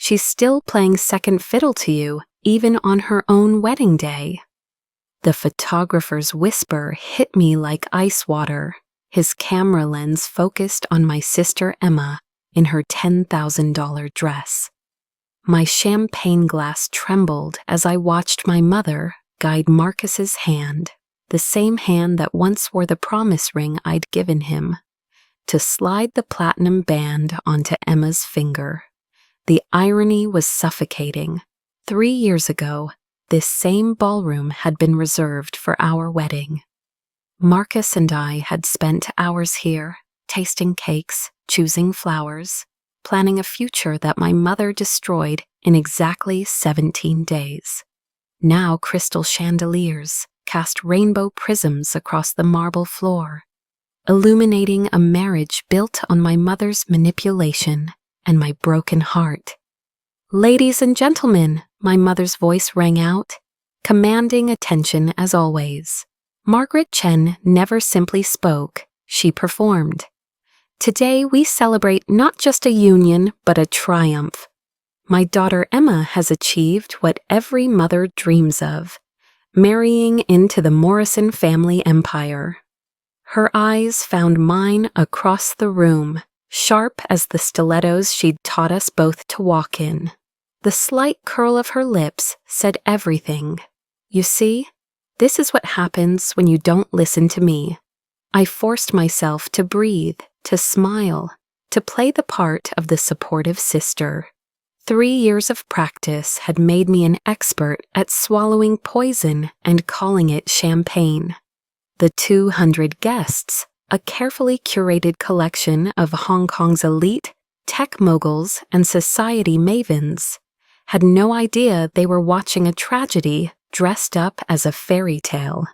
She's still playing second fiddle to you, even on her own wedding day." The photographer's whisper hit me like ice water, his camera lens focused on my sister Emma in her $10,000 dress. My champagne glass trembled as I watched my mother guide Marcus's hand, the same hand that once wore the promise ring I'd given him, to slide the platinum band onto Emma's finger. The irony was suffocating. 3 years ago, this same ballroom had been reserved for our wedding. Marcus and I had spent hours here, tasting cakes, choosing flowers, planning a future that my mother destroyed in exactly 17 days. Now crystal chandeliers cast rainbow prisms across the marble floor, illuminating a marriage built on my mother's manipulation and my broken heart. "Ladies and gentlemen," my mother's voice rang out, commanding attention as always. Margaret Chen never simply spoke, she performed. "Today we celebrate not just a union, but a triumph. My daughter Emma has achieved what every mother dreams of, marrying into the Morrison family empire." Her eyes found mine across the room, sharp as the stilettos she'd taught us both to walk in. The slight curl of her lips said everything. "You see, this is what happens when you don't listen to me." I forced myself to breathe, to smile, to play the part of the supportive sister. 3 years of practice had made me an expert at swallowing poison and calling it champagne. The 200 guests, a carefully curated collection of Hong Kong's elite, tech moguls, and society mavens, had no idea they were watching a tragedy dressed up as a fairy tale.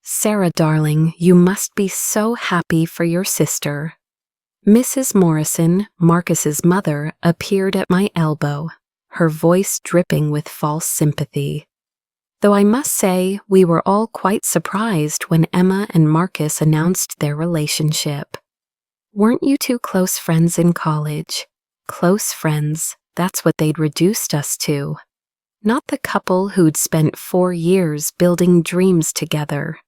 "Sarah, darling, you must be so happy for your sister." Mrs. Morrison, Marcus's mother, appeared at my elbow, her voice dripping with false sympathy. Though I must say we were all quite surprised when Emma and Marcus announced their relationship. "Weren't you two close friends in college?" Close friends, that's what they'd reduced us to. Not the couple who'd spent 4 years building dreams together.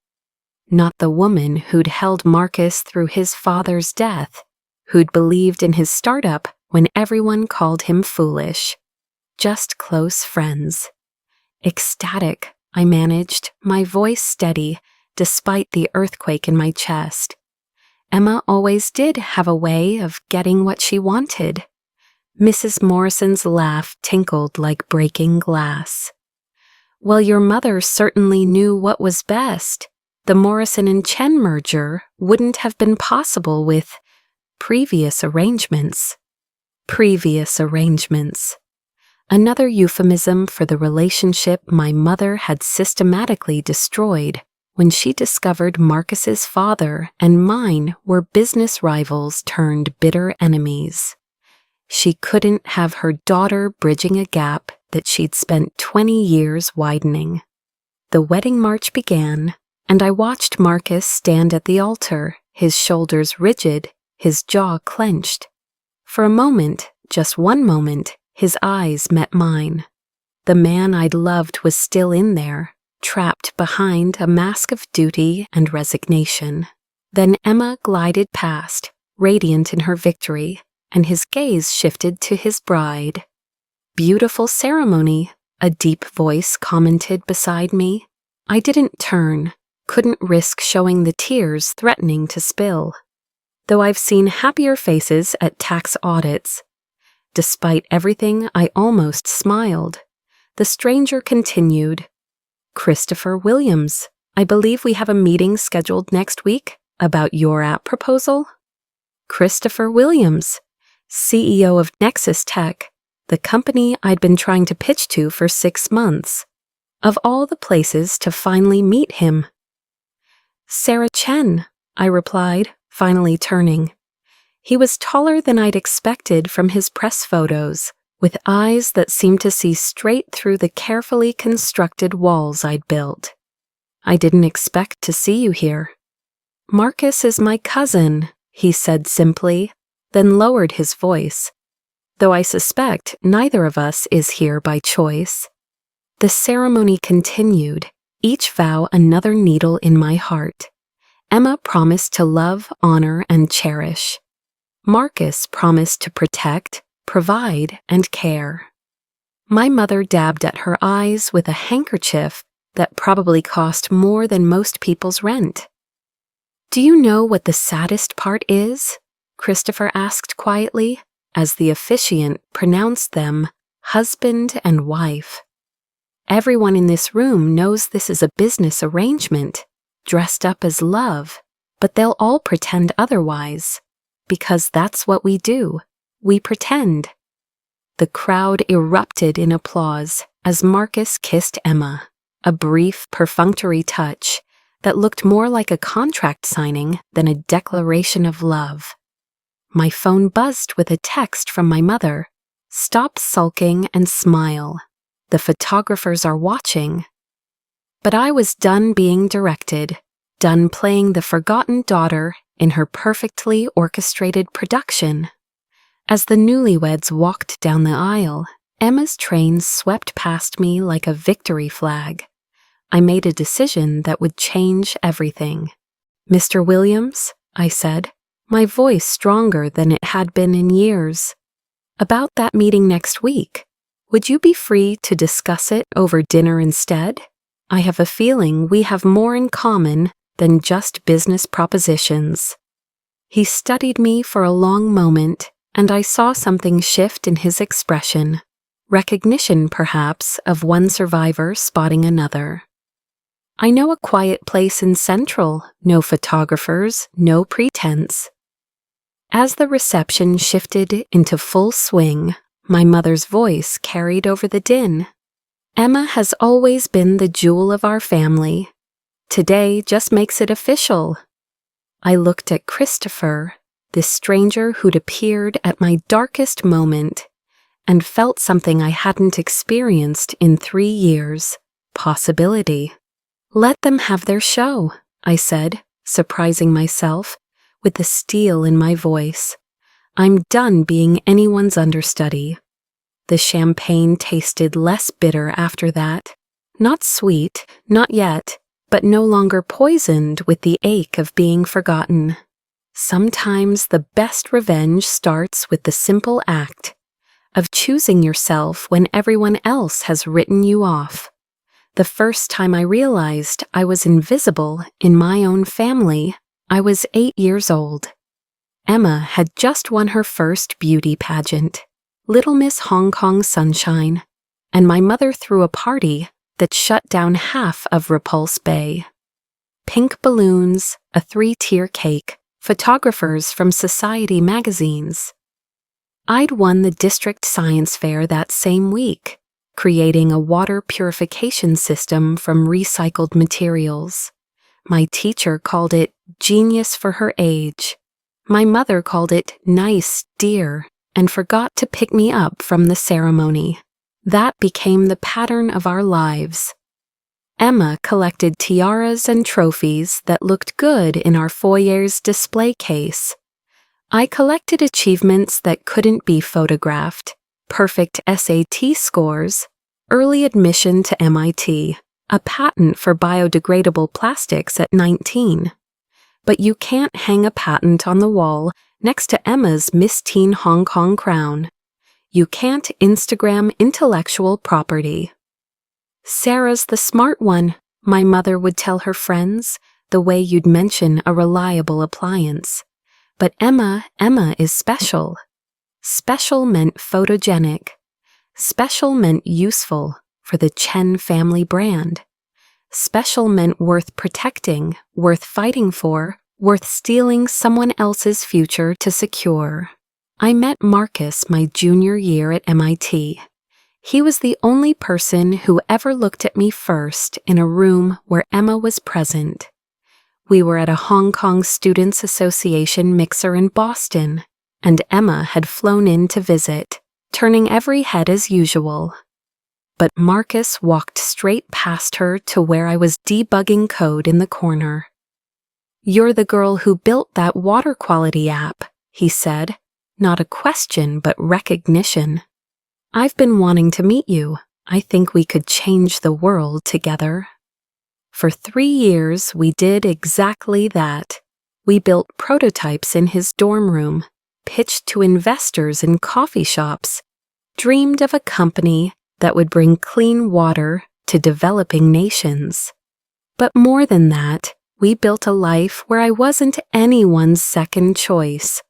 Not the woman who'd held Marcus through his father's death, who'd believed in his startup when everyone called him foolish. Just close friends. Ecstatic, I managed, my voice steady, despite the earthquake in my chest. Emma always did have a way of getting what she wanted. Mrs. Morrison's laugh tinkled like breaking glass. "Well, your mother certainly knew what was best. The Morrison and Chen merger wouldn't have been possible with previous arrangements." Previous arrangements. Another euphemism for the relationship my mother had systematically destroyed when she discovered Marcus's father and mine were business rivals turned bitter enemies. She couldn't have her daughter bridging a gap that she'd spent 20 years widening. The wedding march began, and I watched Marcus stand at the altar, his shoulders rigid, his jaw clenched. For a moment, just one moment, his eyes met mine. The man I'd loved was still in there, trapped behind a mask of duty and resignation. Then Emma glided past, radiant in her victory, and his gaze shifted to his bride. "Beautiful ceremony," a deep voice commented beside me. I didn't turn, couldn't risk showing the tears threatening to spill. Though I've seen happier faces at tax audits. Despite everything, I almost smiled. The stranger continued, "Christopher Williams, I believe we have a meeting scheduled next week about your app proposal." Christopher Williams, CEO of Nexus Tech, the company I'd been trying to pitch to for 6 months. Of all the places to finally meet him. "Sarah Chen," I replied, finally turning. He was taller than I'd expected from his press photos, with eyes that seemed to see straight through the carefully constructed walls I'd built. "I didn't expect to see you here." "Marcus is my cousin," he said simply, then lowered his voice. though I suspect neither of us is here by choice. The ceremony continued, each vow another needle in my heart. Emma promised to love, honor, and cherish. Marcus promised to protect, provide, and care. My mother dabbed at her eyes with a handkerchief that probably cost more than most people's rent. "Do you know what the saddest part is?" Christopher asked quietly, as the officiant pronounced them husband and wife. "Everyone in this room knows this is a business arrangement, dressed up as love, but they'll all pretend otherwise, because that's what we do. We pretend." The crowd erupted in applause as Marcus kissed Emma, a brief, perfunctory touch that looked more like a contract signing than a declaration of love. My phone buzzed with a text from my mother. "Stop sulking and smile. The photographers are watching." But I was done being directed, done playing the forgotten daughter in her perfectly orchestrated production. As the newlyweds walked down the aisle, Emma's train swept past me like a victory flag. I made a decision that would change everything. "Mr. Williams," I said, my voice stronger than it had been in years, "about that meeting next week, would you be free to discuss it over dinner instead? I have a feeling we have more in common than just business propositions." He studied me for a long moment, and I saw something shift in his expression, recognition perhaps of one survivor spotting another. "I know a quiet place in Central, no photographers, no pretense." As the reception shifted into full swing, my mother's voice carried over the din. "Emma has always been the jewel of our family. Today just makes it official." I looked at Christopher, this stranger who'd appeared at my darkest moment, and felt something I hadn't experienced in 3 years: possibility. "Let them have their show," I said, surprising myself, with the steel in my voice. "I'm done being anyone's understudy." The champagne tasted less bitter after that. Not sweet, not yet, but no longer poisoned with the ache of being forgotten. Sometimes the best revenge starts with the simple act of choosing yourself when everyone else has written you off. The first time I realized I was invisible in my own family, I was 8 years old. Emma had just won her first beauty pageant, Little Miss Hong Kong Sunshine, and my mother threw a party that shut down half of Repulse Bay. Pink balloons, a 3-tier cake, photographers from Society magazines. I'd won the district science fair that same week, creating a water purification system from recycled materials. My teacher called it genius for her age. My mother called it nice, dear, and forgot to pick me up from the ceremony. That became the pattern of our lives. Emma collected tiaras and trophies that looked good in our foyer's display case. I collected achievements that couldn't be photographed: perfect SAT scores, early admission to MIT, a patent for biodegradable plastics at 19. But you can't hang a patent on the wall next to Emma's Miss Teen Hong Kong crown. You can't Instagram intellectual property. "Sarah's the smart one," my mother would tell her friends, the way you'd mention a reliable appliance. But Emma is special. Special meant photogenic. Special meant useful for the Chen family brand. Special meant worth protecting, worth fighting for, worth stealing someone else's future to secure. I met Marcus my junior year at MIT. He was the only person who ever looked at me first in a room where Emma was present. We were at a Hong Kong Students Association mixer in Boston, and Emma had flown in to visit, turning every head as usual. But Marcus walked straight past her to where I was debugging code in the corner. "You're the girl who built that water quality app," he said, not a question but recognition. "I've been wanting to meet you. I think we could change the world together." For 3 years, we did exactly that. We built prototypes in his dorm room, pitched to investors in coffee shops, dreamed of a company that would bring clean water to developing nations. But more than that, we built a life where I wasn't anyone's second choice.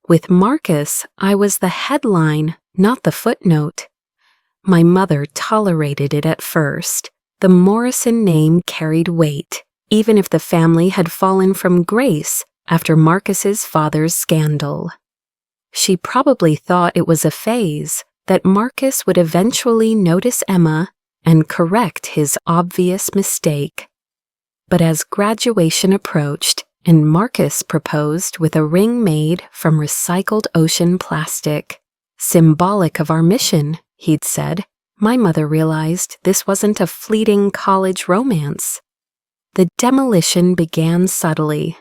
With Marcus, I was the headline, not the footnote. My mother tolerated it at first. The Morrison name carried weight, even if the family had fallen from grace after Marcus's father's scandal. She probably thought it was a phase, that Marcus would eventually notice Emma and correct his obvious mistake. But as graduation approached and Marcus proposed with a ring made from recycled ocean plastic, symbolic of our mission, he'd said, my mother realized this wasn't a fleeting college romance. The demolition began subtly.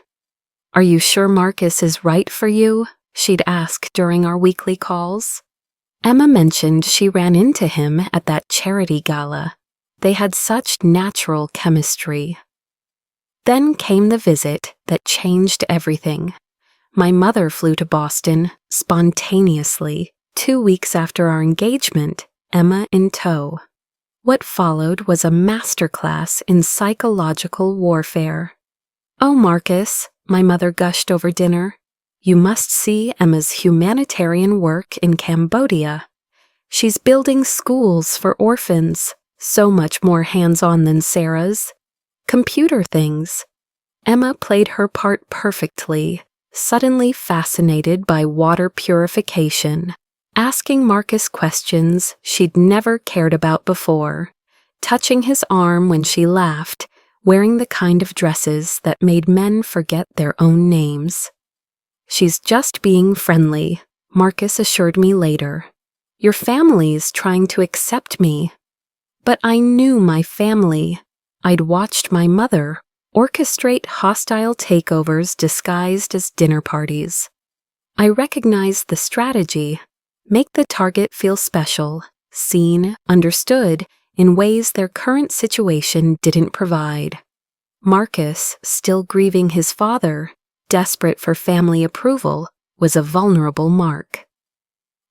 "Are you sure Marcus is right for you?" she'd ask during our weekly calls. Emma mentioned she ran into him at that charity gala. They had such natural chemistry. Then came the visit that changed everything. My mother flew to Boston spontaneously 2 weeks after our engagement, Emma in tow. What followed was a masterclass in psychological warfare. "Oh, Marcus," my mother gushed over dinner, "you must see Emma's humanitarian work in Cambodia. She's building schools for orphans, so much more hands-on than Sarah's. Computer things." Emma played her part perfectly, suddenly fascinated by water purification, asking Marcus questions she'd never cared about before, touching his arm when she laughed, wearing the kind of dresses that made men forget their own names. "She's just being friendly," Marcus assured me later. "Your family's trying to accept me." But I knew my family. I'd watched my mother orchestrate hostile takeovers disguised as dinner parties. I recognized the strategy. Make the target feel special, seen, understood in ways their current situation didn't provide. Marcus, still grieving his father, desperate for family approval, was a vulnerable mark.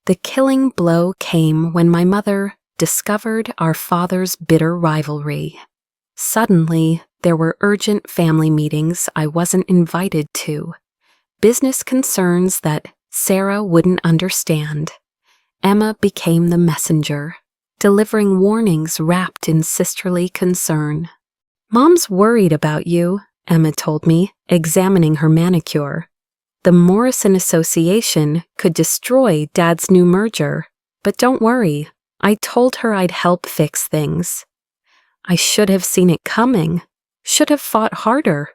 The killing blow came when my mother discovered our father's bitter rivalry. Suddenly, there were urgent family meetings I wasn't invited to, business concerns that Sarah wouldn't understand. Emma became the messenger, delivering warnings wrapped in sisterly concern. "Mom's worried about you," Emma told me, examining her manicure. "The Morrison Association could destroy Dad's new merger, but don't worry, I told her I'd help fix things." I should have seen it coming, should have fought harder.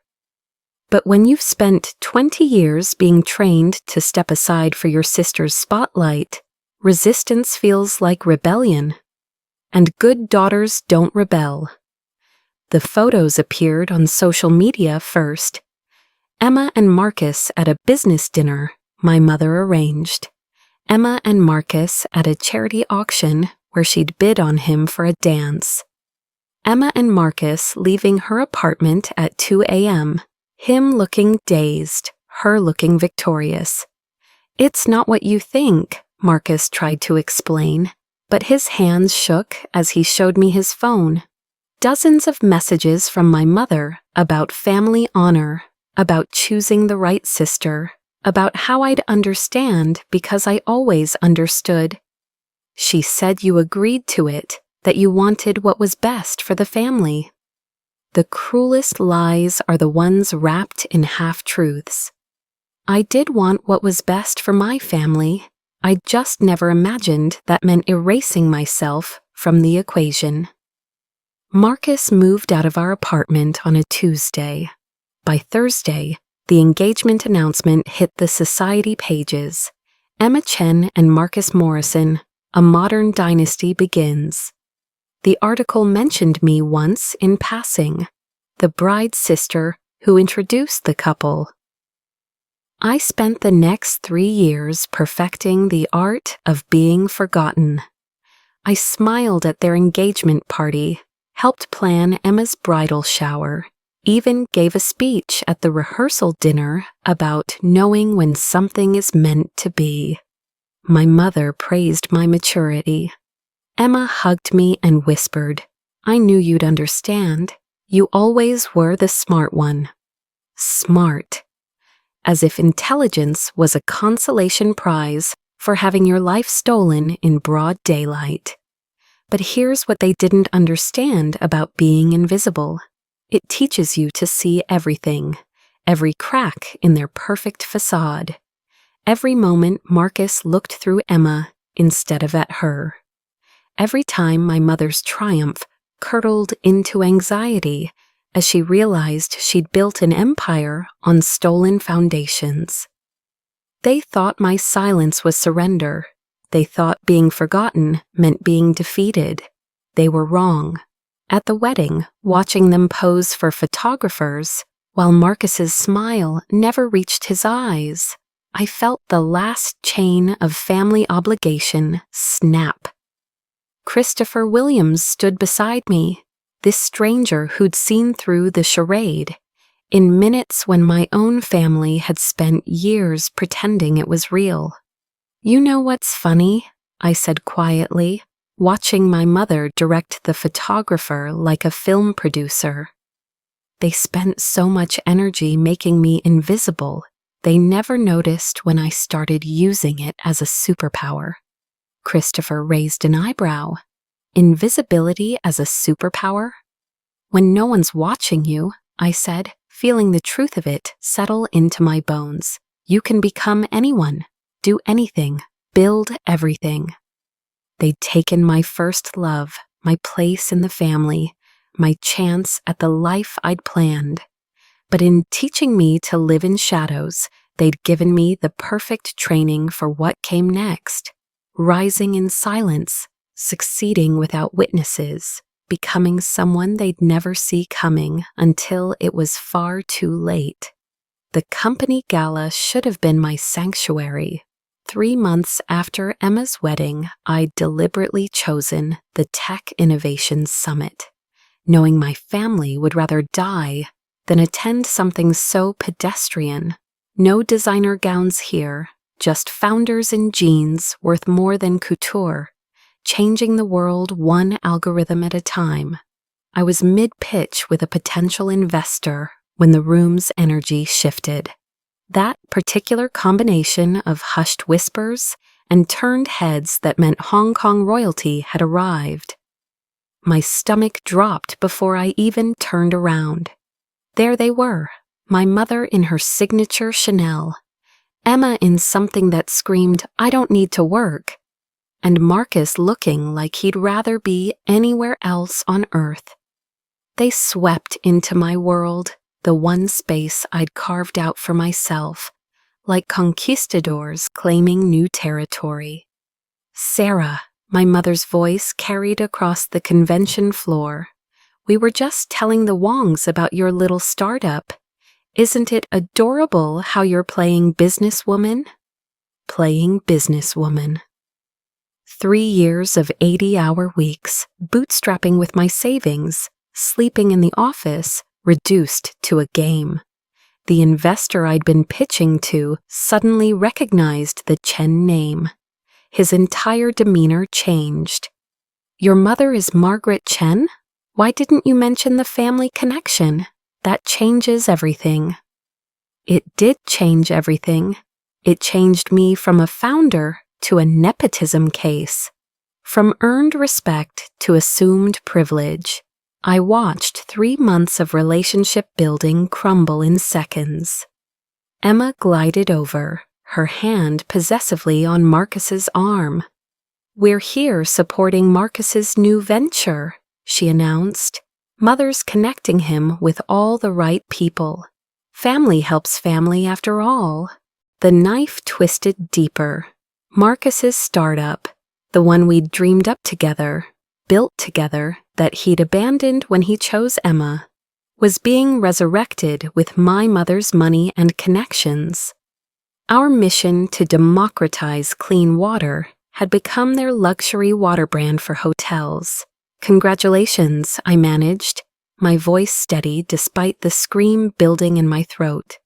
But when you've spent 20 years being trained to step aside for your sister's spotlight, resistance feels like rebellion. And good daughters don't rebel. The photos appeared on social media first. Emma and Marcus at a business dinner my mother arranged. Emma and Marcus at a charity auction where she'd bid on him for a dance. Emma and Marcus leaving her apartment at 2 a.m., him looking dazed, her looking victorious. "It's not what you think," Marcus tried to explain, but his hands shook as he showed me his phone. Dozens of messages from my mother about family honor, about choosing the right sister, about how I'd understand because I always understood. "She said you agreed to it, that you wanted what was best for the family." The cruelest lies are the ones wrapped in half-truths. I did want what was best for my family. I just never imagined that meant erasing myself from the equation. Marcus moved out of our apartment on a Tuesday. By Thursday, the engagement announcement hit the society pages. Emma Chen and Marcus Morrison, a modern dynasty begins. The article mentioned me once in passing, the bride's sister who introduced the couple. I spent the next 3 years perfecting the art of being forgotten. I smiled at their engagement party, helped plan Emma's bridal shower, even gave a speech at the rehearsal dinner about knowing when something is meant to be. My mother praised my maturity. Emma hugged me and whispered, "I knew you'd understand. You always were the smart one." Smart. As if intelligence was a consolation prize for having your life stolen in broad daylight. But here's what they didn't understand about being invisible. It teaches you to see everything, every crack in their perfect facade. Every moment Marcus looked through Emma instead of at her. Every time my mother's triumph curdled into anxiety as she realized she'd built an empire on stolen foundations. They thought my silence was surrender. They thought being forgotten meant being defeated. They were wrong. At the wedding, watching them pose for photographers, while Marcus's smile never reached his eyes, I felt the last chain of family obligation snap. Christopher Williams stood beside me, this stranger who'd seen through the charade, in minutes when my own family had spent years pretending it was real. "You know what's funny?" I said quietly, watching my mother direct the photographer like a film producer. "They spent so much energy making me invisible, they never noticed when I started using it as a superpower." Christopher raised an eyebrow. "Invisibility as a superpower?" "When no one's watching you," I said, feeling the truth of it settle into my bones. "You can become anyone, do anything, build everything." They'd taken my first love, my place in the family, my chance at the life I'd planned. But in teaching me to live in shadows, they'd given me the perfect training for what came next. Rising in silence, succeeding without witnesses, becoming someone they'd never see coming until it was far too late. The company gala should have been my sanctuary. 3 months after Emma's wedding, I'd deliberately chosen the Tech Innovation Summit, knowing my family would rather die than attend something so pedestrian. No designer gowns here, just founders in jeans worth more than couture, changing the world one algorithm at a time. I was mid-pitch with a potential investor when the room's energy shifted. That particular combination of hushed whispers and turned heads that meant Hong Kong royalty had arrived. My stomach dropped before I even turned around. There they were, my mother in her signature Chanel, Emma in something that screamed, "I don't need to work," and Marcus looking like he'd rather be anywhere else on earth. They swept into my world, the one space I'd carved out for myself, like conquistadors claiming new territory. "Sarah," my mother's voice carried across the convention floor, "we were just telling the Wongs about your little startup. Isn't it adorable how you're playing businesswoman?" Playing businesswoman. 3 years of 80-hour weeks, bootstrapping with my savings, sleeping in the office, reduced to a game. The investor I'd been pitching to suddenly recognized the Chen name. His entire demeanor changed. "Your mother is Margaret Chen? Why didn't you mention the family connection? That changes everything." It did change everything. It changed me from a founder to a nepotism case, from earned respect to assumed privilege. I watched 3 months of relationship building crumble in seconds. Emma glided over, her hand possessively on Marcus's arm. "We're here supporting Marcus's new venture," she announced. "Mother's connecting him with all the right people. Family helps family after all." The knife twisted deeper. Marcus's startup, the one we'd dreamed up together, built together, that he'd abandoned when he chose Emma, was being resurrected with my mother's money and connections. Our mission to democratize clean water had become their luxury water brand for hotels. "Congratulations," I managed, my voice steady despite the scream building in my throat.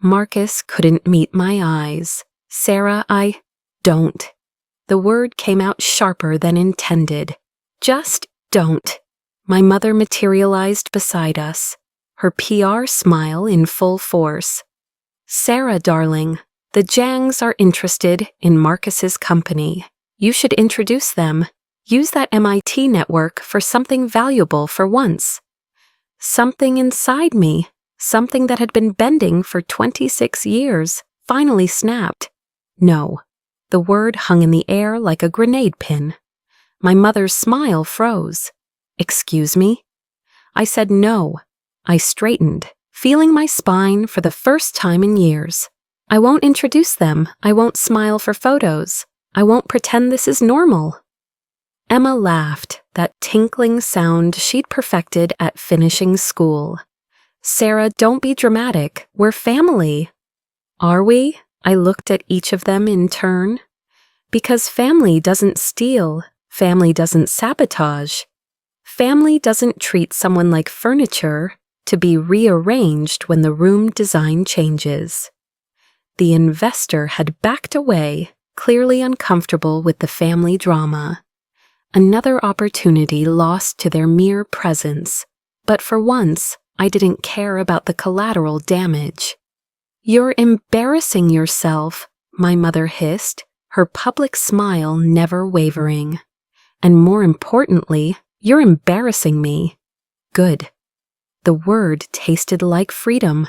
Marcus couldn't meet my eyes. "Sarah, don't." The word came out sharper than intended. "Just don't." My mother materialized beside us, her PR smile in full force. "Sarah, darling, the Jangs are interested in Marcus's company. You should introduce them. Use that MIT network for something valuable for once." Something inside me, something that had been bending for 26 years, finally snapped. No. The word hung in the air like a grenade pin. My mother's smile froze. "Excuse me?" I said no. I straightened, feeling my spine for the first time in years. "I won't introduce them. I won't smile for photos. I won't pretend this is normal." Emma laughed, that tinkling sound she'd perfected at finishing school. "Sarah, don't be dramatic. We're family." "Are we?" I looked at each of them in turn. "Because family doesn't steal. Family doesn't sabotage. Family doesn't treat someone like furniture to be rearranged when the room design changes." The investor had backed away, clearly uncomfortable with the family drama. Another opportunity lost to their mere presence, but for once, I didn't care about the collateral damage. "You're embarrassing yourself," my mother hissed, her public smile never wavering. "And more importantly, you're embarrassing me." Good. The word tasted like freedom.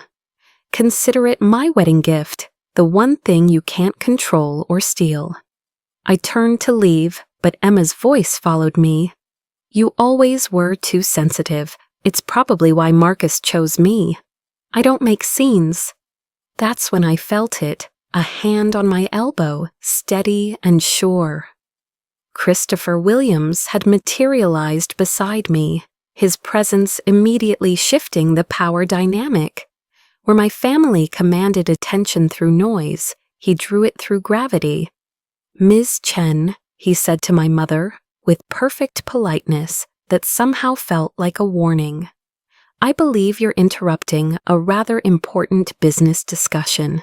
Consider it my wedding gift, the one thing you can't control or steal. I turned to leave, but Emma's voice followed me. "You always were too sensitive. It's probably why Marcus chose me. I don't make scenes." That's when I felt it, a hand on my elbow, steady and sure. Christopher Williams had materialized beside me, his presence immediately shifting the power dynamic. Where my family commanded attention through noise, he drew it through gravity. "Ms. Chen," he said to my mother, with perfect politeness that somehow felt like a warning. "I believe you're interrupting a rather important business discussion."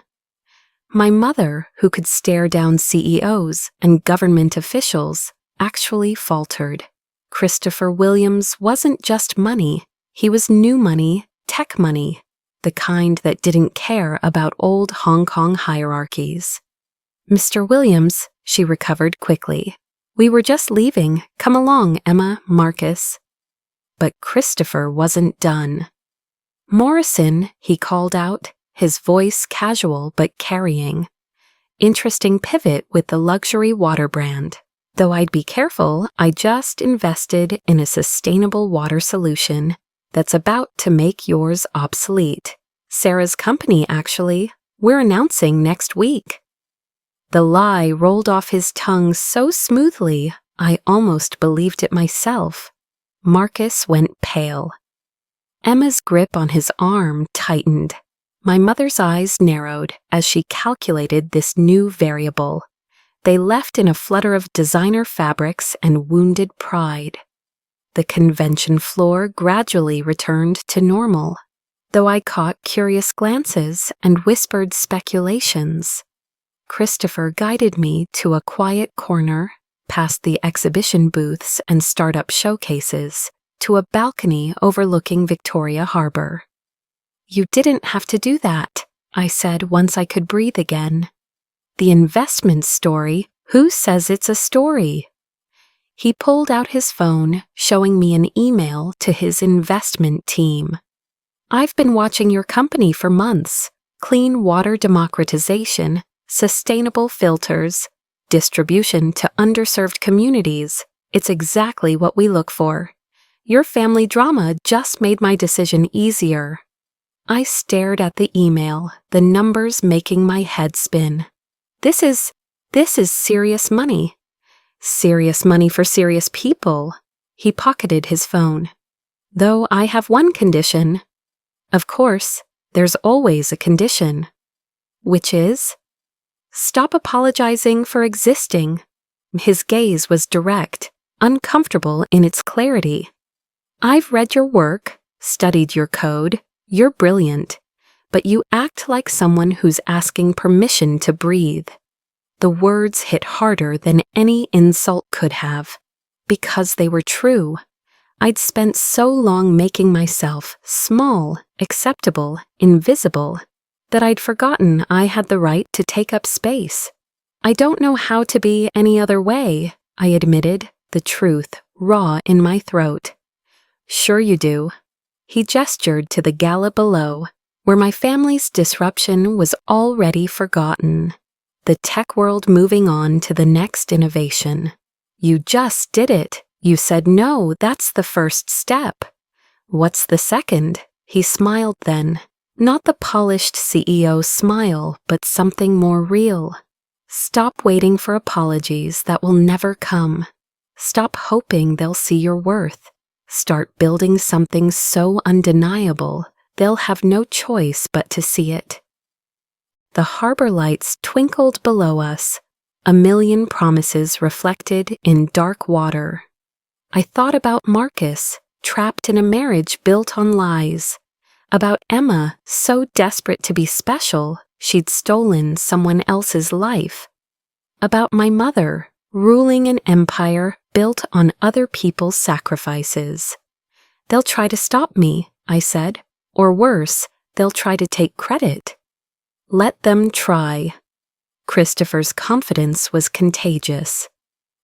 My mother, who could stare down CEOs and government officials, actually faltered. Christopher Williams wasn't just money, he was new money, tech money, the kind that didn't care about old Hong Kong hierarchies. "Mr. Williams," she recovered quickly. "We were just leaving. Come along, Emma, Marcus." But Christopher wasn't done. "Morrison," he called out, his voice casual but carrying. "Interesting pivot with the luxury water brand. Though I'd be careful, I just invested in a sustainable water solution that's about to make yours obsolete. Sarah's company, actually. We're announcing next week." The lie rolled off his tongue so smoothly, I almost believed it myself. Marcus went pale. Emma's grip on his arm tightened. My mother's eyes narrowed as she calculated this new variable. They left in a flutter of designer fabrics and wounded pride. The convention floor gradually returned to normal, though I caught curious glances and whispered speculations. Christopher guided me to a quiet corner, past the exhibition booths and startup showcases, to a balcony overlooking Victoria Harbor. "You didn't have to do that," I said once I could breathe again. "The investment story, who says it's a story?" He pulled out his phone, showing me an email to his investment team. "I've been watching your company for months. Clean water democratization, sustainable filters, distribution to underserved communities. It's exactly what we look for. Your family drama just made my decision easier." I stared at the email, the numbers making my head spin. This is serious money. Serious money for serious people. He pocketed his phone. "Though I have one condition." "Of course, there's always a condition." "Which is?" Stop apologizing for existing. His gaze was direct, uncomfortable in its clarity. I've read your work, studied your code, you're brilliant, but you act like someone who's asking permission to breathe. The words hit harder than any insult could have, because they were true. I'd spent so long making myself small, acceptable, invisible, that I'd forgotten I had the right to take up space. I don't know how to be any other way, I admitted, the truth raw in my throat. Sure you do. He gestured to the gala below, where my family's disruption was already forgotten. The tech world moving on to the next innovation. You just did it. You said no, that's the first step. What's the second? He smiled then. Not the polished CEO smile, but something more real. Stop waiting for apologies that will never come. Stop hoping they'll see your worth. Start building something so undeniable, they'll have no choice but to see it. The harbor lights twinkled below us, a million promises reflected in dark water. I thought about Marcus, trapped in a marriage built on lies. About Emma, so desperate to be special, she'd stolen someone else's life. About my mother, ruling an empire built on other people's sacrifices. They'll try to stop me, I said, or worse, they'll try to take credit. Let them try. Christopher's confidence was contagious.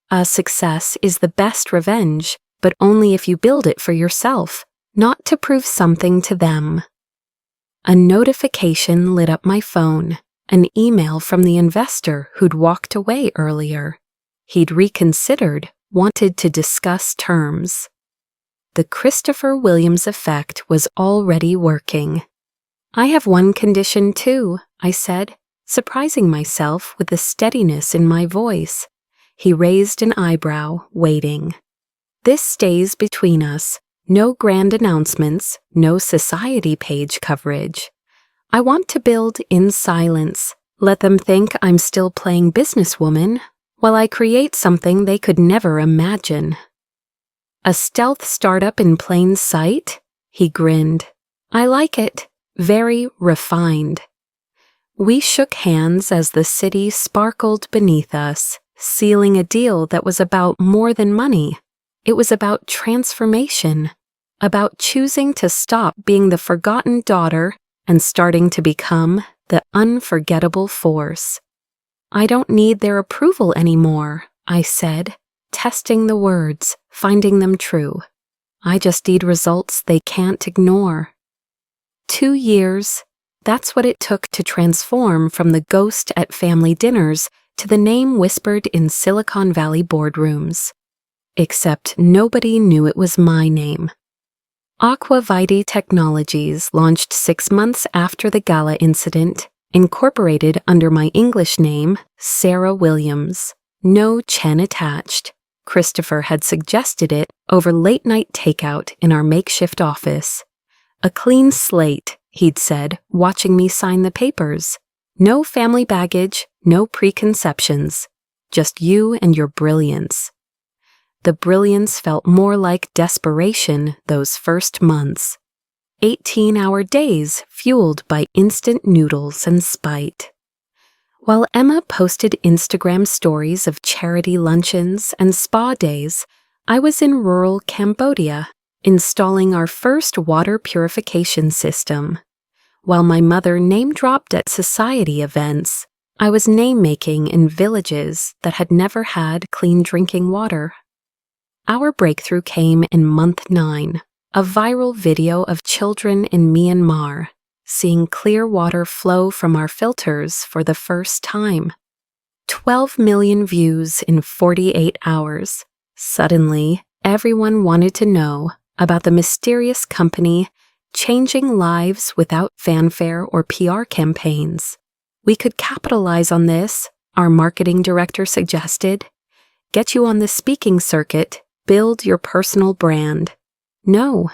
A success is the best revenge, but only if you build it for yourself, not to prove something to them. A notification lit up my phone, an email from the investor who'd walked away earlier. He'd reconsidered, wanted to discuss terms. The Christopher Williams effect was already working. I have one condition too, I said, surprising myself with the steadiness in my voice. He raised an eyebrow, waiting. This stays between us. No grand announcements, no society page coverage. I want to build in silence. Let them think I'm still playing businesswoman while I create something they could never imagine. A stealth startup in plain sight? He grinned. I like it. Very refined. We shook hands as the city sparkled beneath us, sealing a deal that was about more than money. It was about transformation, about choosing to stop being the forgotten daughter and starting to become the unforgettable force. I don't need their approval anymore, I said, testing the words, finding them true. I just need results they can't ignore. 2 years, that's what it took to transform from the ghost at family dinners to the name whispered in Silicon Valley boardrooms. Except nobody knew it was my name. AquaVitae Technologies launched 6 months after the gala incident, incorporated under my English name, Sarah Williams. No Chen attached. Christopher had suggested it over late-night takeout in our makeshift office. A clean slate, he'd said, watching me sign the papers. No family baggage, no preconceptions. Just you and your brilliance. The brilliance felt more like desperation those first months. 18-hour days fueled by instant noodles and spite. While Emma posted Instagram stories of charity luncheons and spa days, I was in rural Cambodia, installing our first water purification system. While my mother name-dropped at society events, I was name-making in villages that had never had clean drinking water. Our breakthrough came in month 9, a viral video of children in Myanmar, seeing clear water flow from our filters for the first time. 12 million views in 48 hours. Suddenly, everyone wanted to know about the mysterious company changing lives without fanfare or PR campaigns. We could capitalize on this, our marketing director suggested. Get you on the speaking circuit, build your personal brand. No,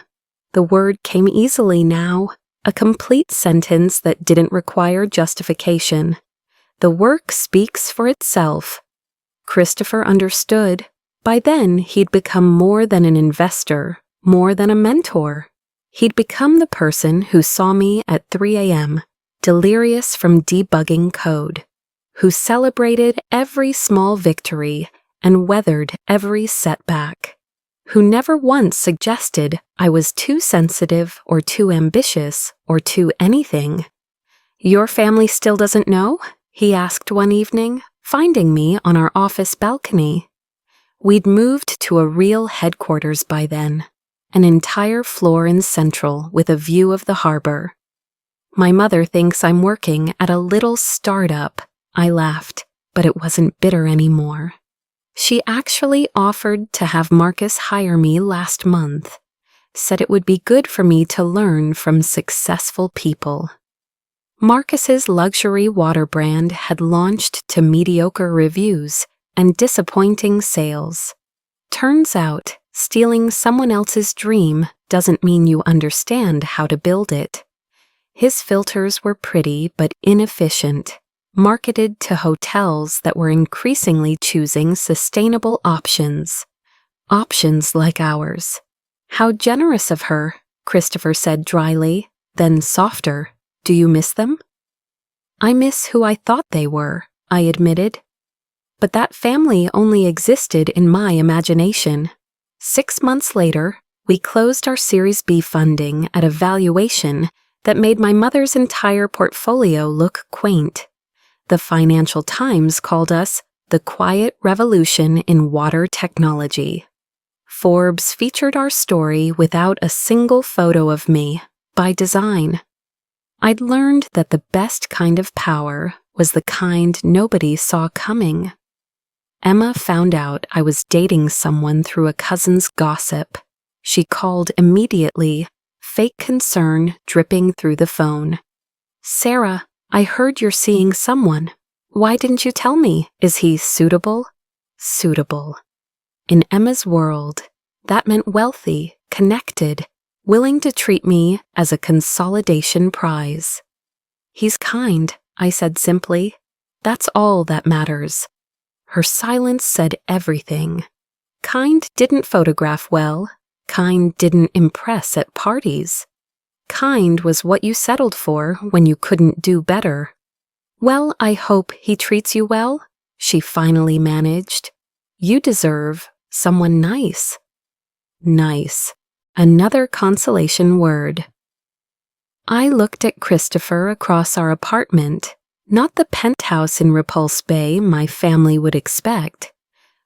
the word came easily now, a complete sentence that didn't require justification. The work speaks for itself. Christopher understood. By then, he'd become more than an investor, more than a mentor. He'd become the person who saw me at 3 a.m., delirious from debugging code, who celebrated every small victory and weathered every setback, who never once suggested I was too sensitive or too ambitious or too anything. "Your family still doesn't know?" he asked one evening, finding me on our office balcony. We'd moved to a real headquarters by then, an entire floor in Central with a view of the harbor. "My mother thinks I'm working at a little startup," I laughed, but it wasn't bitter anymore. She actually offered to have Marcus hire me last month, said it would be good for me to learn from successful people. Marcus's luxury water brand had launched to mediocre reviews and disappointing sales. Turns out, stealing someone else's dream doesn't mean you understand how to build it. His filters were pretty but inefficient, marketed to hotels that were increasingly choosing sustainable options. Options like ours. "How generous of her," Christopher said dryly, then softer. "Do you miss them?" "I miss who I thought they were," I admitted. But that family only existed in my imagination. 6 months later, we closed our Series B funding at a valuation that made my mother's entire portfolio look quaint. The Financial Times called us the quiet revolution in water technology. Forbes featured our story without a single photo of me, by design. I'd learned that the best kind of power was the kind nobody saw coming. Emma found out I was dating someone through a cousin's gossip. She called immediately, fake concern dripping through the phone. "Sarah, I heard you're seeing someone. Why didn't you tell me? Is he suitable?" Suitable. In Emma's world, that meant wealthy, connected, willing to treat me as a consolidation prize. "He's kind," I said simply. "That's all that matters." Her silence said everything. Kind didn't photograph well. Kind didn't impress at parties. Kind was what you settled for when you couldn't do better. "Well, I hope he treats you well," she finally managed. "You deserve someone nice." Nice. Another consolation word. I looked at Christopher across our apartment, not the penthouse in Repulse Bay my family would expect,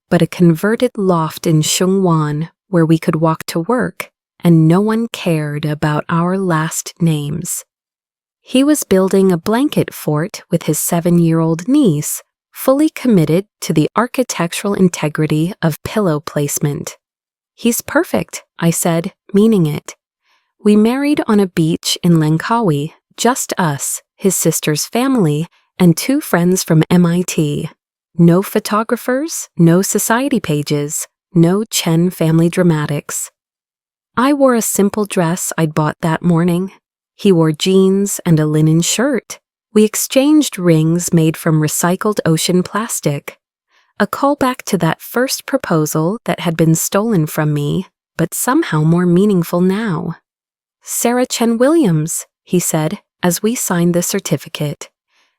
but a converted loft in Shungwan where we could walk to work and no one cared about our last names. He was building a blanket fort with his 7-year-old niece, fully committed to the architectural integrity of pillow placement. "He's perfect," I said, meaning it. We married on a beach in Langkawi, just us, his sister's family, and 2 friends from MIT. No photographers, no society pages, no Chen family dramatics. I wore a simple dress I'd bought that morning. He wore jeans and a linen shirt. We exchanged rings made from recycled ocean plastic. A callback to that first proposal that had been stolen from me, but somehow more meaningful now. "Sarah Chen Williams," he said as we signed the certificate.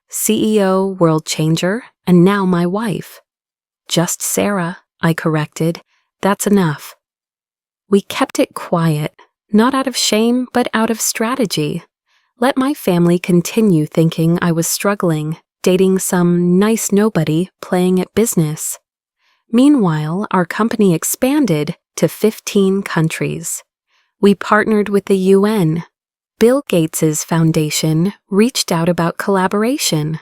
"CEO, world changer, and now my wife." "Just Sarah," I corrected. "That's enough." We kept it quiet, not out of shame, but out of strategy. Let my family continue thinking I was struggling, dating some nice nobody playing at business. Meanwhile, our company expanded to 15 countries. We partnered with the UN. Bill Gates's foundation reached out about collaboration.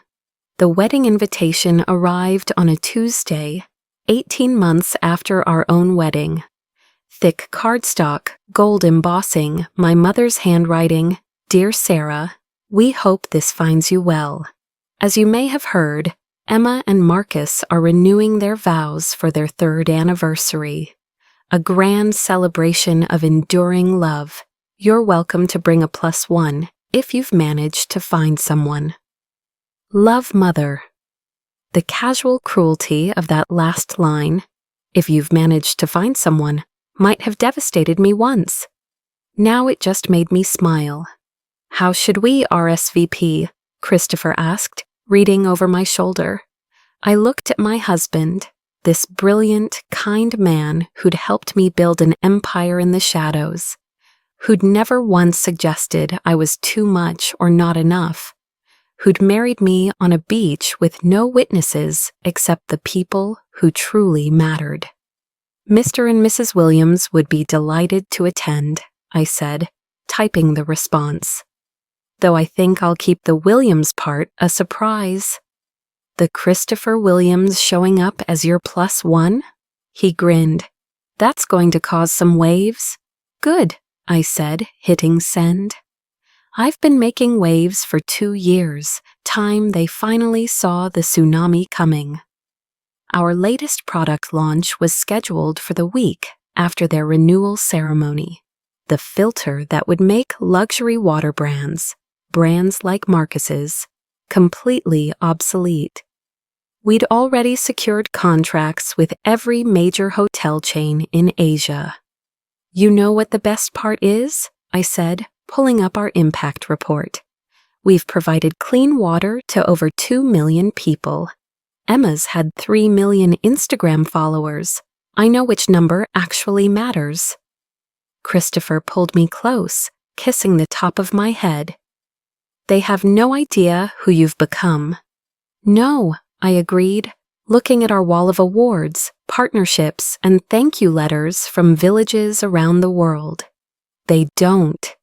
The wedding invitation arrived on a Tuesday, 18 months after our own wedding. Thick cardstock, gold embossing, my mother's handwriting, "Dear Sarah, we hope this finds you well." As you may have heard, Emma and Marcus are renewing their vows for their 3rd anniversary. A grand celebration of enduring love. You're welcome to bring a +1 if you've managed to find someone. Love, Mother. The casual cruelty of that last line, "If you've managed to find someone," might have devastated me once. Now it just made me smile. "How should we RSVP?" Christopher asked, reading over my shoulder. I looked at my husband, this brilliant, kind man who'd helped me build an empire in the shadows, who'd never once suggested I was too much or not enough, who'd married me on a beach with no witnesses except the people who truly mattered. "Mr. and Mrs. Williams would be delighted to attend," I said, typing the response. "Though I think I'll keep the Williams part a surprise." "The Christopher Williams showing up as your +1? He grinned. "That's going to cause some waves." "Good," I said, hitting send. I've been making waves for 2 years, time they finally saw the tsunami coming. Our latest product launch was scheduled for the week after their renewal ceremony. The filter that would make luxury water brands like Marcus's, completely obsolete. We'd already secured contracts with every major hotel chain in Asia. "You know what the best part is?" I said, pulling up our impact report. "We've provided clean water to over 2 million people. Emma's had 3 million Instagram followers. I know which number actually matters." Christopher pulled me close, kissing the top of my head. "They have no idea who you've become." "No," I agreed, looking at our wall of awards, partnerships, and thank you letters from villages around the world. "They don't."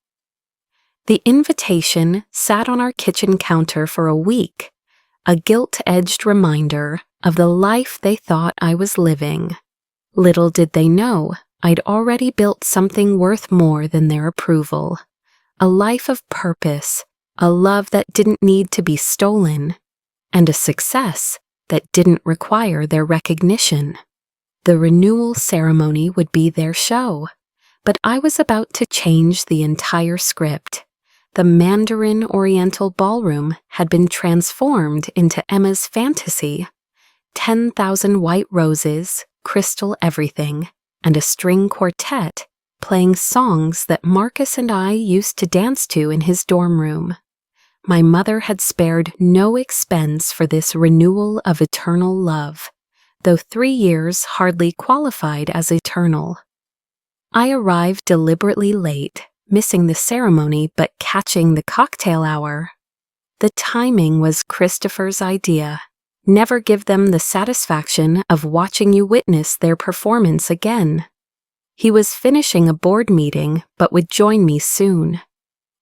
The invitation sat on our kitchen counter for a week, a guilt-edged reminder of the life they thought I was living. Little did they know I'd already built something worth more than their approval. A life of purpose, a love that didn't need to be stolen, and a success that didn't require their recognition. The renewal ceremony would be their show, but I was about to change the entire script. The Mandarin Oriental ballroom had been transformed into Emma's fantasy. 10,000 white roses, crystal everything, and a string quartet playing songs that Marcus and I used to dance to in his dorm room. My mother had spared no expense for this renewal of eternal love, though 3 years hardly qualified as eternal. I arrived deliberately late, missing the ceremony but catching the cocktail hour. The timing was Christopher's idea. Never give them the satisfaction of watching you witness their performance again. He was finishing a board meeting but would join me soon.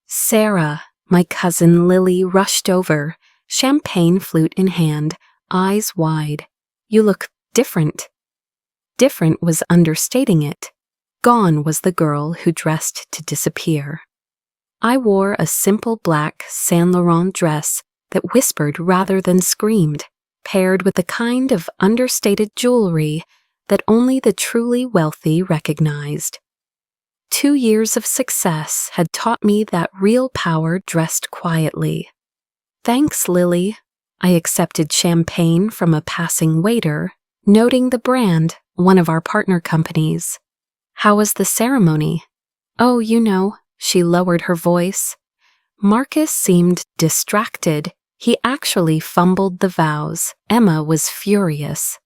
"Sarah," my cousin Lily rushed over, champagne flute in hand, eyes wide. "You look different." Different was understating it. Gone was the girl who dressed to disappear. I wore a simple black Saint Laurent dress that whispered rather than screamed, paired with the kind of understated jewelry that only the truly wealthy recognized. 2 years of success had taught me that real power dressed quietly. "Thanks, Lily." I accepted champagne from a passing waiter, noting the brand, one of our partner companies. "How was the ceremony?" "Oh, you know," she lowered her voice. Marcus seemed distracted. He actually fumbled the vows. Emma was furious.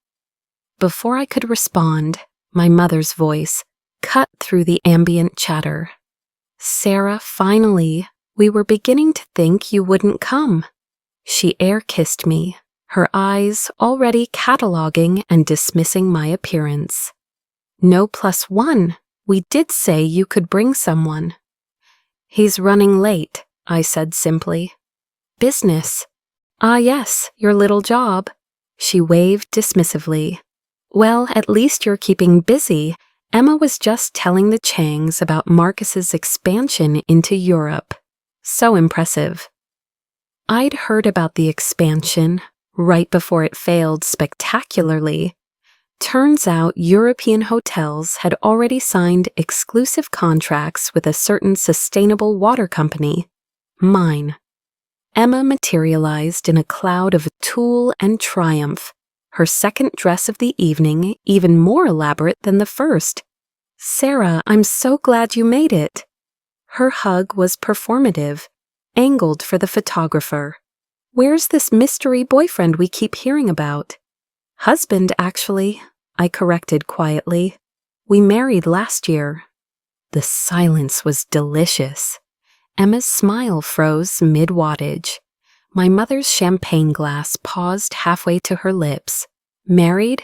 Before I could respond, my mother's voice cut through the ambient chatter. "Sarah, finally, we were beginning to think you wouldn't come." She air-kissed me, her eyes already cataloging and dismissing my appearance. "No +1. We did say you could bring someone." "He's running late," I said simply. "Business." "Ah yes, your little job." She waved dismissively. "Well, at least you're keeping busy." Emma was just telling the Changs about Marcus's expansion into Europe. So impressive. I'd heard about the expansion right before it failed spectacularly. Turns out European hotels had already signed exclusive contracts with a certain sustainable water company. Mine. Emma materialized in a cloud of tulle and triumph, her second dress of the evening even more elaborate than the first. "Sarah, I'm so glad you made it." Her hug was performative, angled for the photographer. "Where's this mystery boyfriend we keep hearing about?" "Husband, actually," I corrected quietly. "We married last year." The silence was delicious. Emma's smile froze mid-wattage. My mother's champagne glass paused halfway to her lips. "Married?"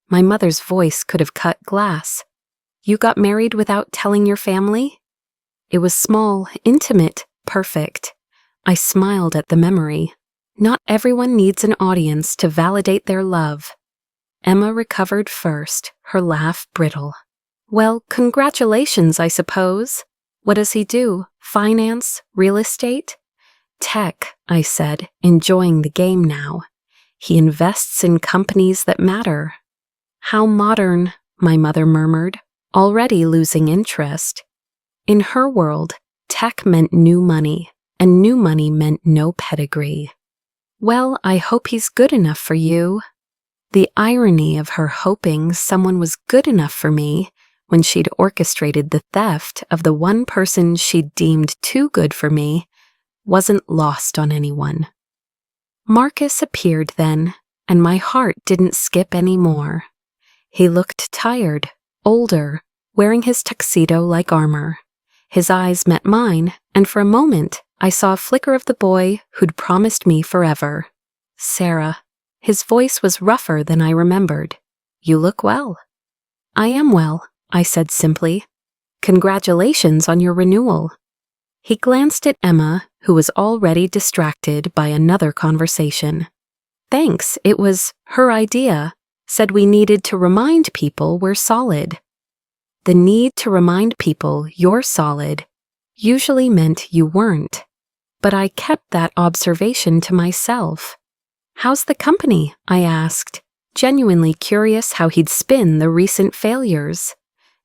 My mother's voice could have cut glass. "You got married without telling your family?" It was small, intimate, perfect. I smiled at the memory. Not everyone needs an audience to validate their love. Emma recovered first, her laugh brittle. "Well, congratulations, I suppose. What does he do? Finance? Real estate?" "Tech," I said, enjoying the game now. "He invests in companies that matter." "How modern," my mother murmured, already losing interest. In her world, tech meant new money, and new money meant no pedigree. "Well, I hope he's good enough for you." The irony of her hoping someone was good enough for me when she'd orchestrated the theft of the one person she'd deemed too good for me wasn't lost on anyone. Marcus appeared then, and my heart didn't skip any more. He looked tired, older, wearing his tuxedo like armor. His eyes met mine, and for a moment I saw a flicker of the boy who'd promised me forever. "Sarah." His voice was rougher than I remembered. "You look well." "I am well," I said simply. "Congratulations on your renewal." He glanced at Emma, who was already distracted by another conversation. "Thanks, it was her idea. Said we needed to remind people we're solid." The need to remind people you're solid usually meant you weren't. But I kept that observation to myself. "How's the company?" I asked, genuinely curious how he'd spin the recent failures.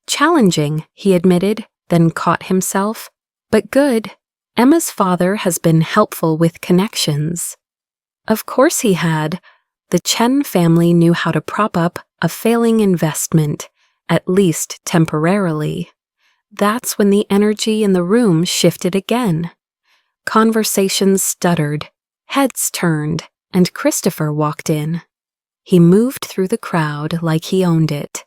"Challenging," he admitted, then caught himself. "But good. Emma's father has been helpful with connections." Of course he had. The Chen family knew how to prop up a failing investment, at least temporarily. That's when the energy in the room shifted again. Conversations stuttered, heads turned, and Christopher walked in. He moved through the crowd like he owned it,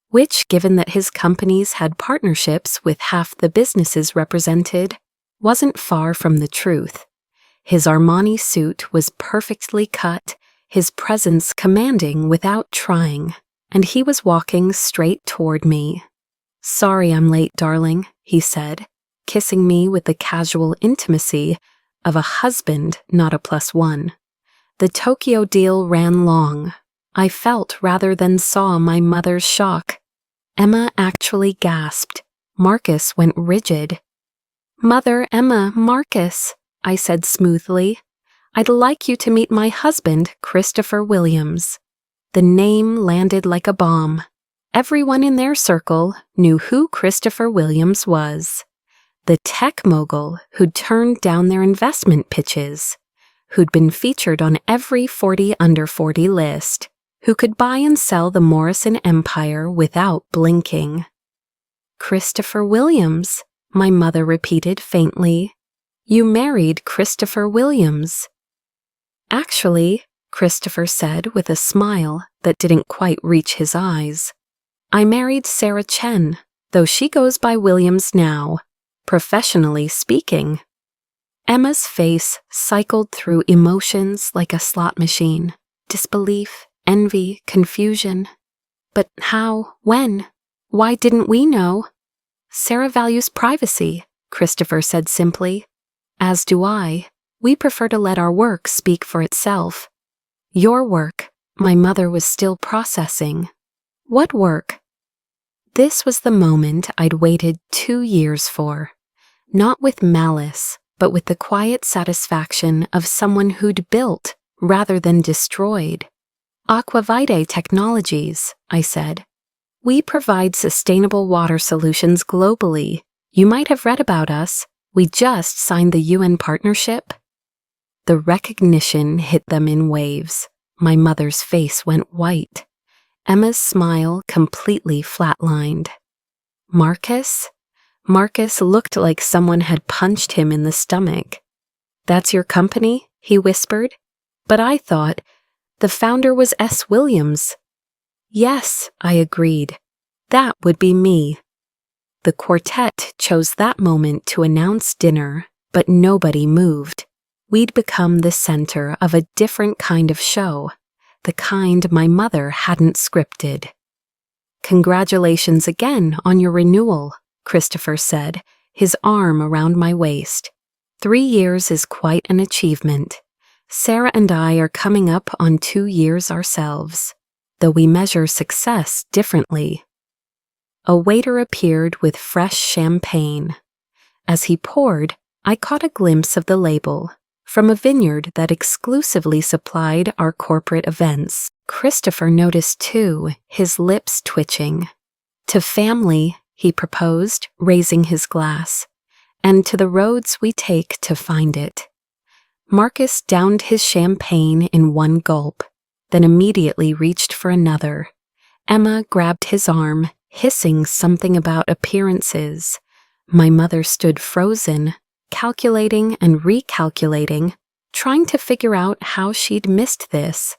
which, given that his companies had partnerships with half the businesses represented, wasn't far from the truth. His Armani suit was perfectly cut, his presence commanding without trying, and he was walking straight toward me. "Sorry I'm late, darling," he said, kissing me with the casual intimacy of a husband, not a +1. The Tokyo deal ran long. I felt rather than saw my mother's shock. Emma actually gasped. Marcus went rigid. "Mother, Emma, Marcus," I said smoothly. "I'd like you to meet my husband, Christopher Williams." The name landed like a bomb. Everyone in their circle knew who Christopher Williams was. The tech mogul who'd turned down their investment pitches, who'd been featured on every 40 under 40 list, who could buy and sell the Morrison empire without blinking. "Christopher Williams," my mother repeated faintly. "You married Christopher Williams." "Actually," Christopher said with a smile that didn't quite reach his eyes, "I married Sarah Chen, though she goes by Williams now, professionally speaking." Emma's face cycled through emotions like a slot machine. Disbelief, envy, confusion. "But how? When? Why didn't we know?" "Sarah values privacy," Christopher said simply. "As do I. We prefer to let our work speak for itself." "Your work," my mother was still processing. "What work?" This was the moment I'd waited 2 years for. Not with malice, but with the quiet satisfaction of someone who'd built rather than destroyed. "AquaVitae Technologies," I said. "We provide sustainable water solutions globally. You might have read about us. We just signed the UN partnership." The recognition hit them in waves. My mother's face went white. Emma's smile completely flatlined. Marcus? Marcus looked like someone had punched him in the stomach. "That's your company?" he whispered. But I thought, the founder was S. Williams. "Yes," I agreed. "That would be me." The quartet chose that moment to announce dinner, but nobody moved. We'd become the center of a different kind of show, the kind my mother hadn't scripted. "Congratulations again on your renewal," Christopher said, his arm around my waist. 3 years is quite an achievement. Sarah and I are coming up on 2 years ourselves, though we measure success differently. A waiter appeared with fresh champagne. As he poured, I caught a glimpse of the label, from a vineyard that exclusively supplied our corporate events. Christopher noticed too, his lips twitching. "To family," he proposed, raising his glass, "and to the roads we take to find it." Marcus downed his champagne in one gulp, then immediately reached for another. Emma grabbed his arm, hissing something about appearances. My mother stood frozen, calculating and recalculating, trying to figure out how she'd missed this.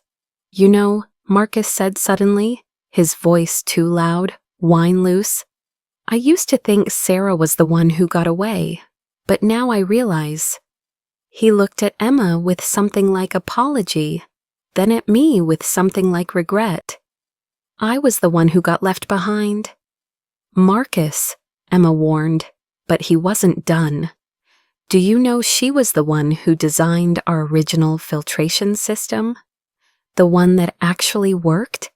"You know," Marcus said suddenly, his voice too loud, wine loose, "I used to think Sarah was the one who got away, but now I realize." He looked at Emma with something like apology, then at me with something like regret. "I was the one who got left behind." "Marcus," Emma warned, but he wasn't done. "Do you know she was the one who designed our original filtration system? The one that actually worked?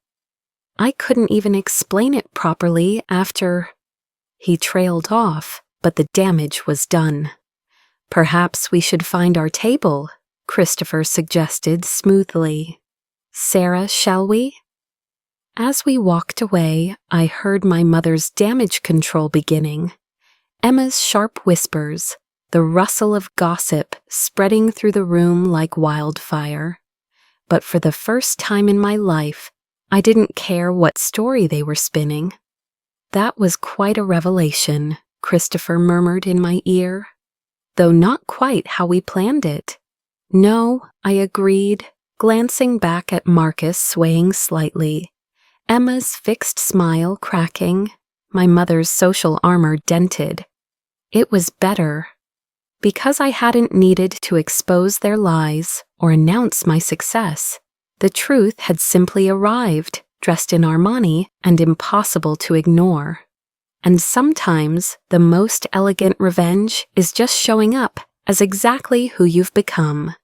I couldn't even explain it properly after—" He trailed off, but the damage was done. "Perhaps we should find our table," Christopher suggested smoothly. "Sarah, shall we?" As we walked away, I heard my mother's damage control beginning. Emma's sharp whispers, the rustle of gossip spreading through the room like wildfire. But for the first time in my life, I didn't care what story they were spinning. "That was quite a revelation," Christopher murmured in my ear. "Though not quite how we planned it." "No," I agreed, glancing back at Marcus swaying slightly, Emma's fixed smile cracking, my mother's social armor dented. It was better. Because I hadn't needed to expose their lies or announce my success, the truth had simply arrived, dressed in Armani and impossible to ignore. And sometimes the most elegant revenge is just showing up as exactly who you've become.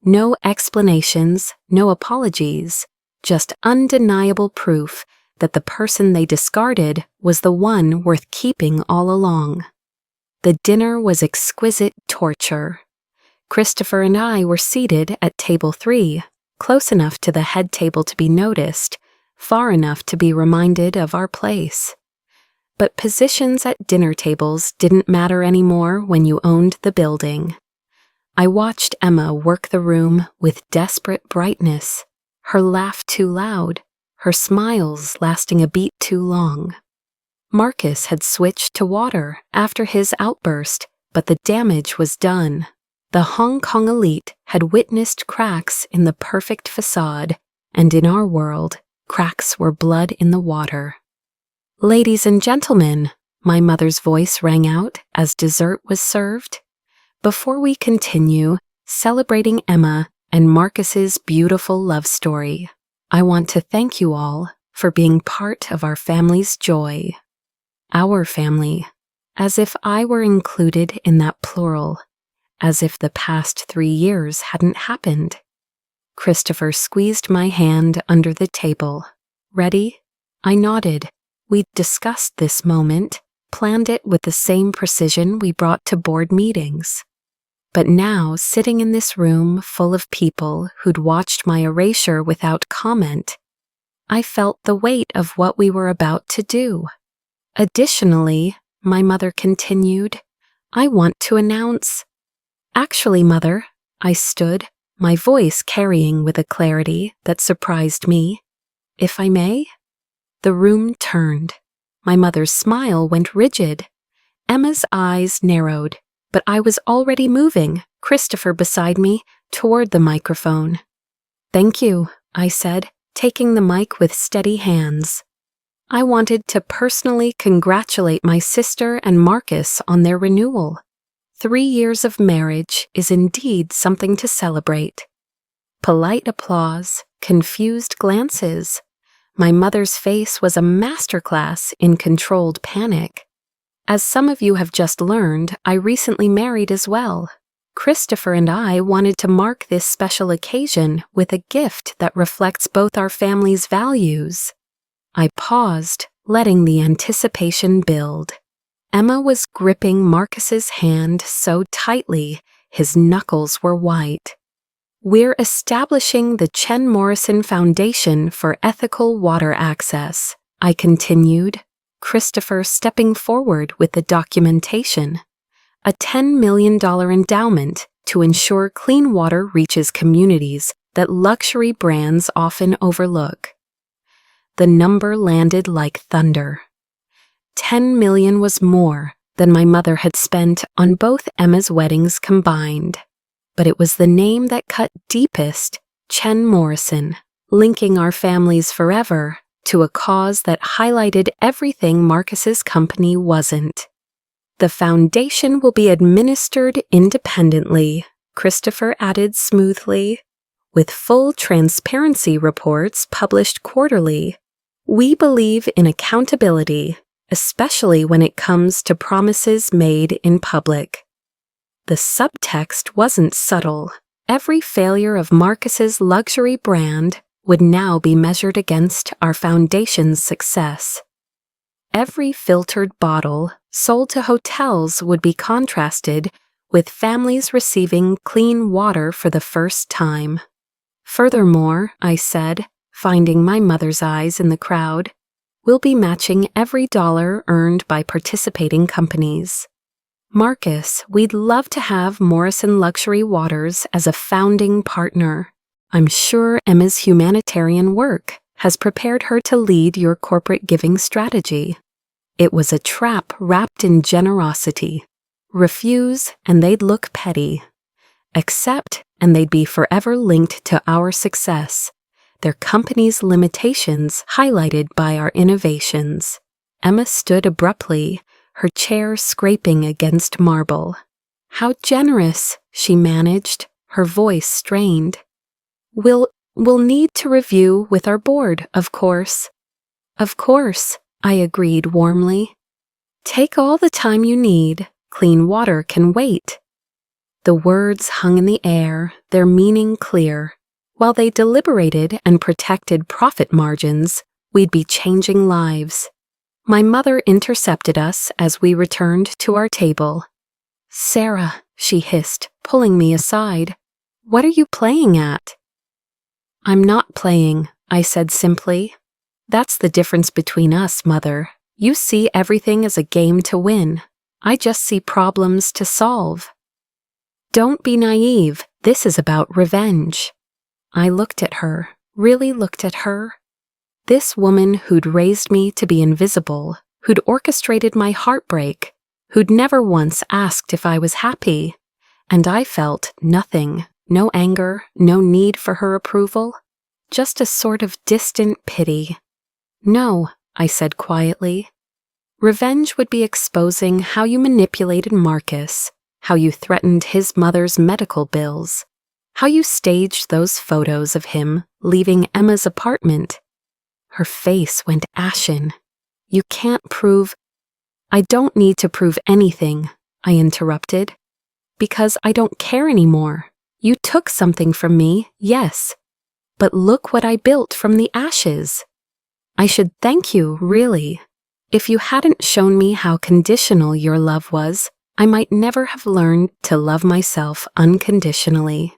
No explanations, no apologies, just undeniable proof that the person they discarded was the one worth keeping all along. The dinner was exquisite torture. Christopher and I were seated at table 3, close enough to the head table to be noticed, far enough to be reminded of our place. But positions at dinner tables didn't matter anymore when you owned the building. I watched Emma work the room with desperate brightness, her laugh too loud, her smiles lasting a beat too long. Marcus had switched to water after his outburst, but the damage was done. The Hong Kong elite had witnessed cracks in the perfect facade, and in our world, cracks were blood in the water. "Ladies and gentlemen," my mother's voice rang out as dessert was served. "Before we continue celebrating Emma and Marcus's beautiful love story, I want to thank you all for being part of our family's joy." Our family, as if I were included in that plural, as if the past 3 years hadn't happened. Christopher squeezed my hand under the table. "Ready?" I nodded. We'd discussed this moment, planned it with the same precision we brought to board meetings. But now, sitting in this room full of people who'd watched my erasure without comment, I felt the weight of what we were about to do. Additionally, my mother continued, "I want to announce—" "Actually, Mother," I stood, my voice carrying with a clarity that surprised me. If I may? The room turned. My mother's smile went rigid. Emma's eyes narrowed, but I was already moving, Christopher beside me, toward the microphone. "Thank you," I said, taking the mic with steady hands. I wanted to personally congratulate my sister and Marcus on their renewal. 3 years of marriage is indeed something to celebrate. Polite applause, confused glances. My mother's face was a masterclass in controlled panic. As some of you have just learned, I recently married as well. Christopher and I wanted to mark this special occasion with a gift that reflects both our family's values. I paused, letting the anticipation build. Emma was gripping Marcus's hand so tightly, his knuckles were white. "We're establishing the Chen Morrison Foundation for Ethical Water Access," I continued, Christopher stepping forward with the documentation. "A $10 million endowment to ensure clean water reaches communities that luxury brands often overlook." The number landed like thunder. 10 million was more than my mother had spent on both Emma's weddings combined. But it was the name that cut deepest, Chen Morrison, linking our families forever to a cause that highlighted everything Marcus's company wasn't. "The foundation will be administered independently," Christopher added smoothly, "with full transparency reports published quarterly. We believe in accountability, especially when it comes to promises made in public." The subtext wasn't subtle. Every failure of Marcus's luxury brand would now be measured against our foundation's success. Every filtered bottle sold to hotels would be contrasted with families receiving clean water for the first time. "Furthermore," I said, finding my mother's eyes in the crowd, "we'll be matching every dollar earned by participating companies. Marcus, we'd love to have Morrison Luxury Waters as a founding partner. I'm sure Emma's humanitarian work has prepared her to lead your corporate giving strategy." It was a trap wrapped in generosity. Refuse, and they'd look petty. Accept, and they'd be forever linked to our success, their company's limitations highlighted by our innovations. Emma stood abruptly, her chair scraping against marble. "How generous," she managed, her voice strained. We'll need to review with our board, of course." "Of course," I agreed warmly. "Take all the time you need. Clean water can wait." The words hung in the air, their meaning clear. While they deliberated and protected profit margins, we'd be changing lives. My mother intercepted us as we returned to our table. "Sarah," she hissed, pulling me aside, "what are you playing at?" "I'm not playing," I said simply. "That's the difference between us, Mother. You see everything as a game to win. I just see problems to solve." "Don't be naive. This is about revenge." I looked at her, really looked at her. This woman who'd raised me to be invisible, who'd orchestrated my heartbreak, who'd never once asked if I was happy. And I felt nothing, no anger, no need for her approval, just a sort of distant pity. "No," I said quietly. "Revenge would be exposing how you manipulated Marcus, how you threatened his mother's medical bills, how you staged those photos of him leaving Emma's apartment." Her face went ashen. "You can't prove—" "I don't need to prove anything," I interrupted, "because I don't care anymore. You took something from me, yes, but look what I built from the ashes. I should thank you, really. If you hadn't shown me how conditional your love was, I might never have learned to love myself unconditionally."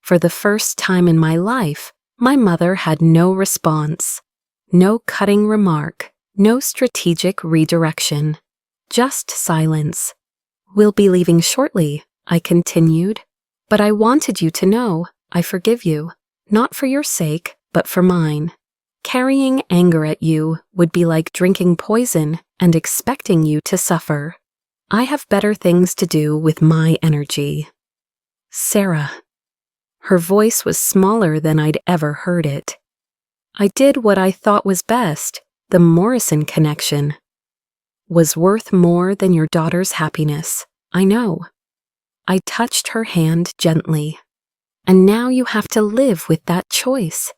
For the first time in my life, my mother had no response, no cutting remark, no strategic redirection, just silence. "We'll be leaving shortly," I continued, But I wanted you to know I forgive you, not for your sake, but for mine. Carrying anger at you would be like drinking poison and expecting you to suffer. I have better things to do with my energy. Sarah. Her voice was smaller than I'd ever heard it. I did what I thought was best. The Morrison connection was worth more than your daughter's happiness, I know. I touched her hand gently. And now you have to live with that choice.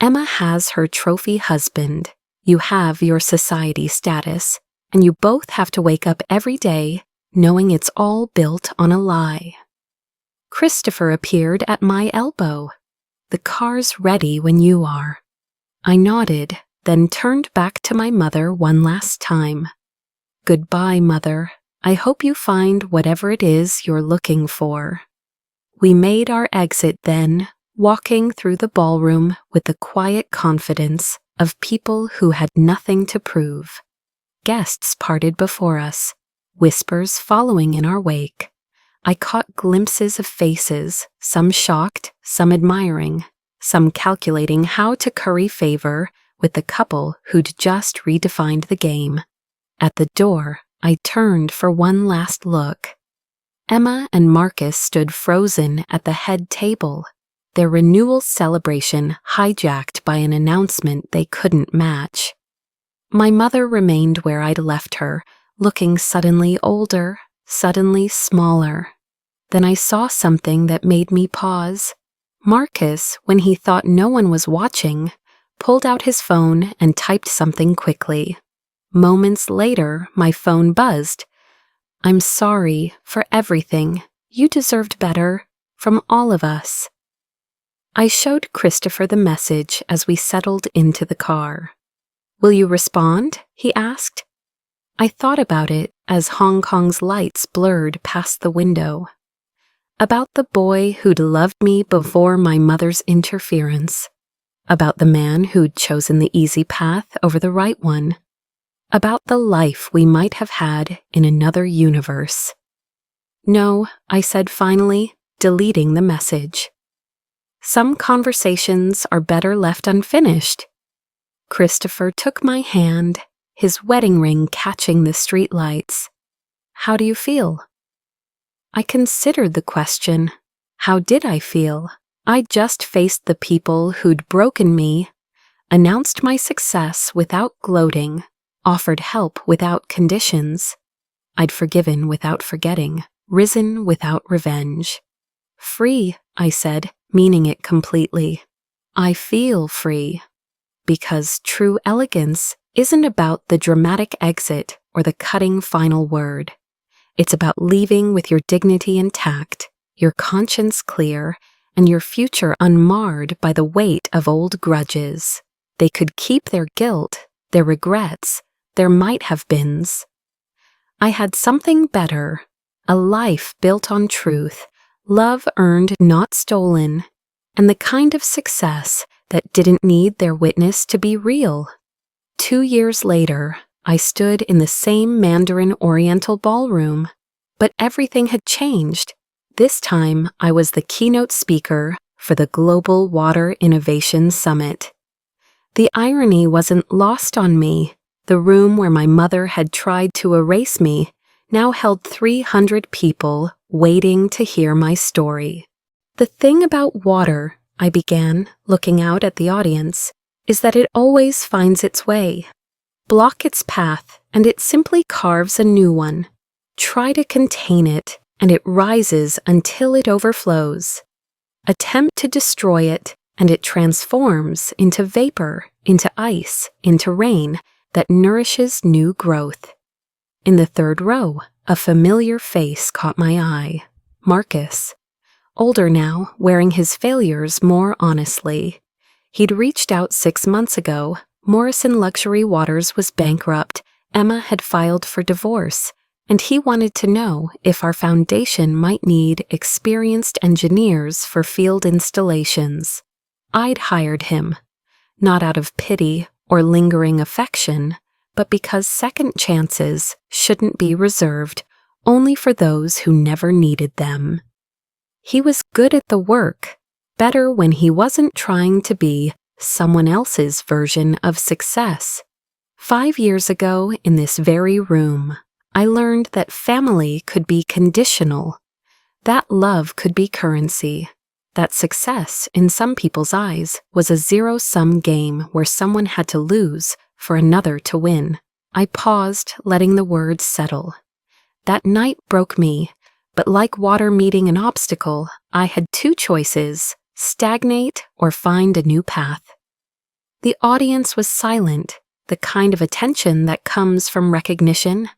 Emma has her trophy husband, you have your society status, and you both have to wake up every day knowing it's all built on a lie. Christopher appeared at my elbow. The car's ready when you are. I nodded, then turned back to my mother one last time. Goodbye, Mother. I hope you find whatever it is you're looking for. We made our exit then, walking through the ballroom with the quiet confidence of people who had nothing to prove. Guests parted before us, whispers following in our wake. I caught glimpses of faces, some shocked, some admiring, some calculating how to curry favor with the couple who'd just redefined the game. At the door, I turned for one last look. Emma and Marcus stood frozen at the head table, their renewal celebration hijacked by an announcement they couldn't match. My mother remained where I'd left her, looking suddenly older, suddenly smaller. Then I saw something that made me pause. Marcus, when he thought no one was watching, pulled out his phone and typed something quickly. Moments later, my phone buzzed. I'm sorry for everything. You deserved better, from all of us. I showed Christopher the message as we settled into the car. Will you respond? He asked. I thought about it as Hong Kong's lights blurred past the window. About the boy who'd loved me before my mother's interference. About the man who'd chosen the easy path over the right one. About the life we might have had in another universe. No, I said finally, deleting the message. Some conversations are better left unfinished. Christopher took my hand, his wedding ring catching the streetlights. How do you feel? I considered the question. How did I feel? I just faced the people who'd broken me, announced my success without gloating, offered help without conditions. I'd forgiven without forgetting, risen without revenge. Free, I said, meaning it completely. I feel free. Because true elegance isn't about the dramatic exit or the cutting final word. It's about leaving with your dignity intact, your conscience clear, and your future unmarred by the weight of old grudges. They could keep their guilt, their regrets, their might-have-beens. I had something better, a life built on truth, love earned not stolen, and the kind of success that didn't need their witness to be real. 2 years later, I stood in the same Mandarin Oriental ballroom, but everything had changed. This time, I was the keynote speaker for the Global Water Innovation Summit. The irony wasn't lost on me. The room where my mother had tried to erase me now held 300 people waiting to hear my story. The thing about water, I began, looking out at the audience, is that it always finds its way. Block its path, and it simply carves a new one. Try to contain it, and it rises until it overflows. Attempt to destroy it, and it transforms into vapor, into ice, into rain that nourishes new growth. In the third row, a familiar face caught my eye. Marcus. Older now, wearing his failures more honestly. He'd reached out 6 months ago. Morrison Luxury Waters was bankrupt. Emma had filed for divorce, and he wanted to know if our foundation might need experienced engineers for field installations. I'd hired him, not out of pity or lingering affection, but because second chances shouldn't be reserved only for those who never needed them. He was good at the work, better when he wasn't trying to be someone else's version of success. 5 years ago, in this very room, I learned that family could be conditional, that love could be currency, that success, in some people's eyes, was a zero-sum game where someone had to lose for another to win. I paused, letting the words settle. That night broke me, but like water meeting an obstacle, I had two choices: stagnate or find a new path. The audience was silent, the kind of attention that comes from recognition.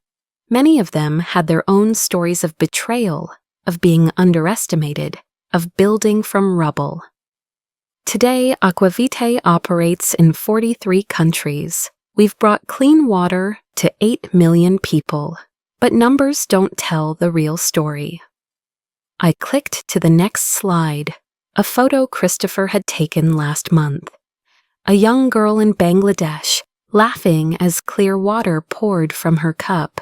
Many of them had their own stories of betrayal, of being underestimated, of building from rubble. Today, AquaVitae operates in 43 countries. We've brought clean water to 8 million people, but numbers don't tell the real story. I clicked to the next slide, a photo Christopher had taken last month. A young girl in Bangladesh, laughing as clear water poured from her cup.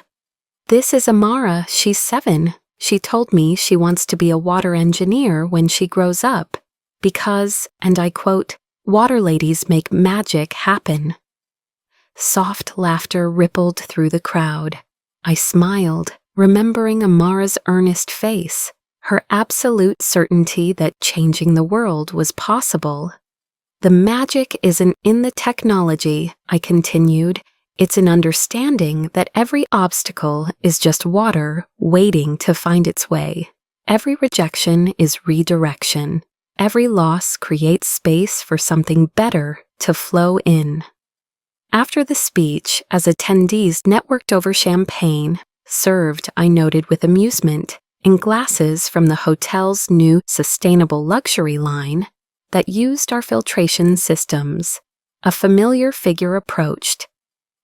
"This is Amara, she's 7. She told me she wants to be a water engineer when she grows up, because, and I quote, water ladies make magic happen." Soft laughter rippled through the crowd. I smiled, remembering Amara's earnest face, her absolute certainty that changing the world was possible. "The magic isn't in the technology," I continued. "It's an understanding that every obstacle is just water waiting to find its way. Every rejection is redirection. Every loss creates space for something better to flow in." After the speech, as attendees networked over champagne, served, I noted with amusement, in glasses from the hotel's new sustainable luxury line that used our filtration systems, a familiar figure approached.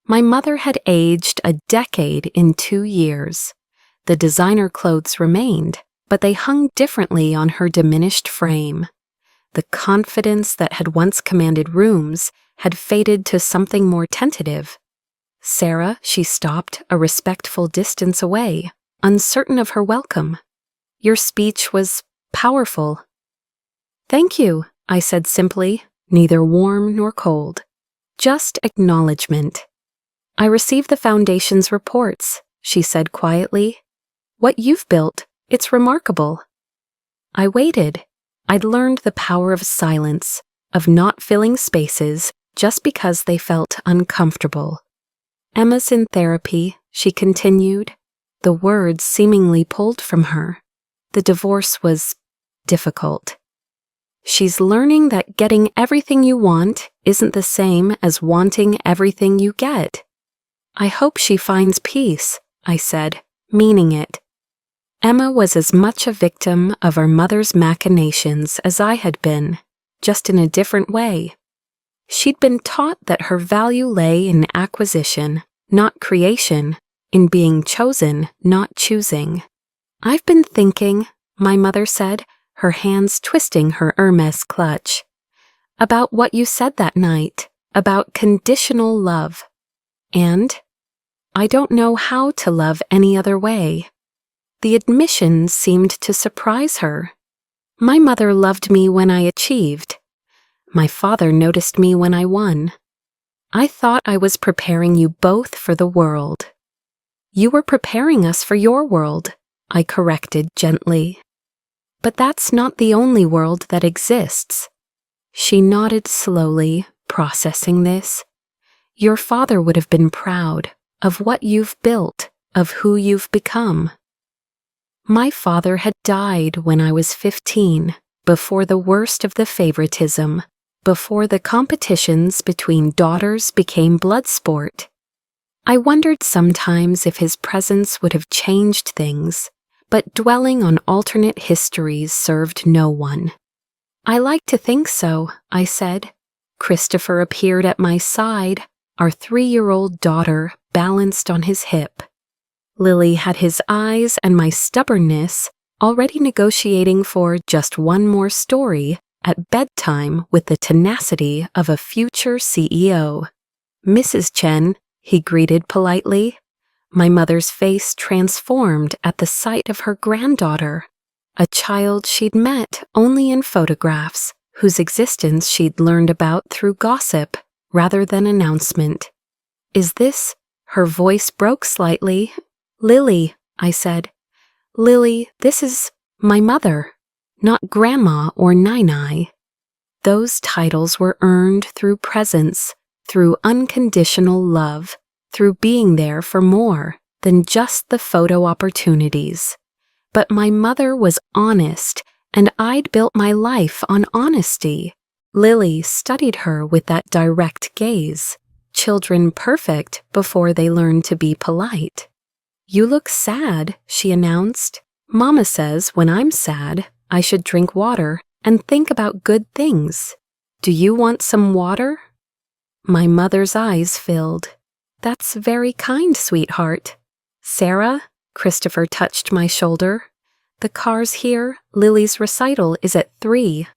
My mother had aged a decade in 2 years. The designer clothes remained, but they hung differently on her diminished frame. The confidence that had once commanded rooms had faded to something more tentative. "Sarah," she stopped, a respectful distance away, uncertain of her welcome. "Your speech was powerful." "Thank you," I said simply, neither warm nor cold. Just acknowledgement. "I received the Foundation's reports," she said quietly. "What you've built, it's remarkable." I waited. I'd learned the power of silence, of not filling spaces just because they felt uncomfortable. "Emma's in therapy," she continued, the words seemingly pulled from her. The divorce was difficult. "She's learning that getting everything you want isn't the same as wanting everything you get." "I hope she finds peace," I said, meaning it. Emma was as much a victim of her mother's machinations as I had been, just in a different way. She'd been taught that her value lay in acquisition, not creation, in being chosen, not choosing. "I've been thinking," my mother said, her hands twisting her Hermes clutch, "about what you said that night, about conditional love. And I don't know how to love any other way." The admission seemed to surprise her. My mother loved me when I achieved. My father noticed me when I won. I thought I was preparing you both for the world. "You were preparing us for your world," I corrected gently. "But that's not the only world that exists." She nodded slowly, processing this. "Your father would have been proud of what you've built, of who you've become." My father had died when I was 15, before the worst of the favoritism, before the competitions between daughters became blood sport. I wondered sometimes if his presence would have changed things, but dwelling on alternate histories served no one. "I like to think so," I said. Christopher appeared at my side, our 3-year-old daughter balanced on his hip. Lily had his eyes and my stubbornness, already negotiating for just one more story at bedtime with the tenacity of a future CEO. "Mrs. Chen," he greeted politely. My mother's face transformed at the sight of her granddaughter. a child she'd met only in photographs, whose existence she'd learned about through gossip rather than announcement. Is this? Her voice broke slightly. Lily, I said. Lily, this is my mother, not Grandma or Nai. Those titles were earned through presence, through unconditional love, through being there for more than just the photo opportunities. But my mother was honest, and I'd built my life on honesty. Lily studied her with that direct gaze. Children perfect before they learn to be polite. You look sad, she announced. Mama says when I'm sad, I should drink water and think about good things. Do you want some water? My mother's eyes filled. That's very kind, sweetheart. Sarah? Christopher touched my shoulder. The car's here. Lily's recital is at 3.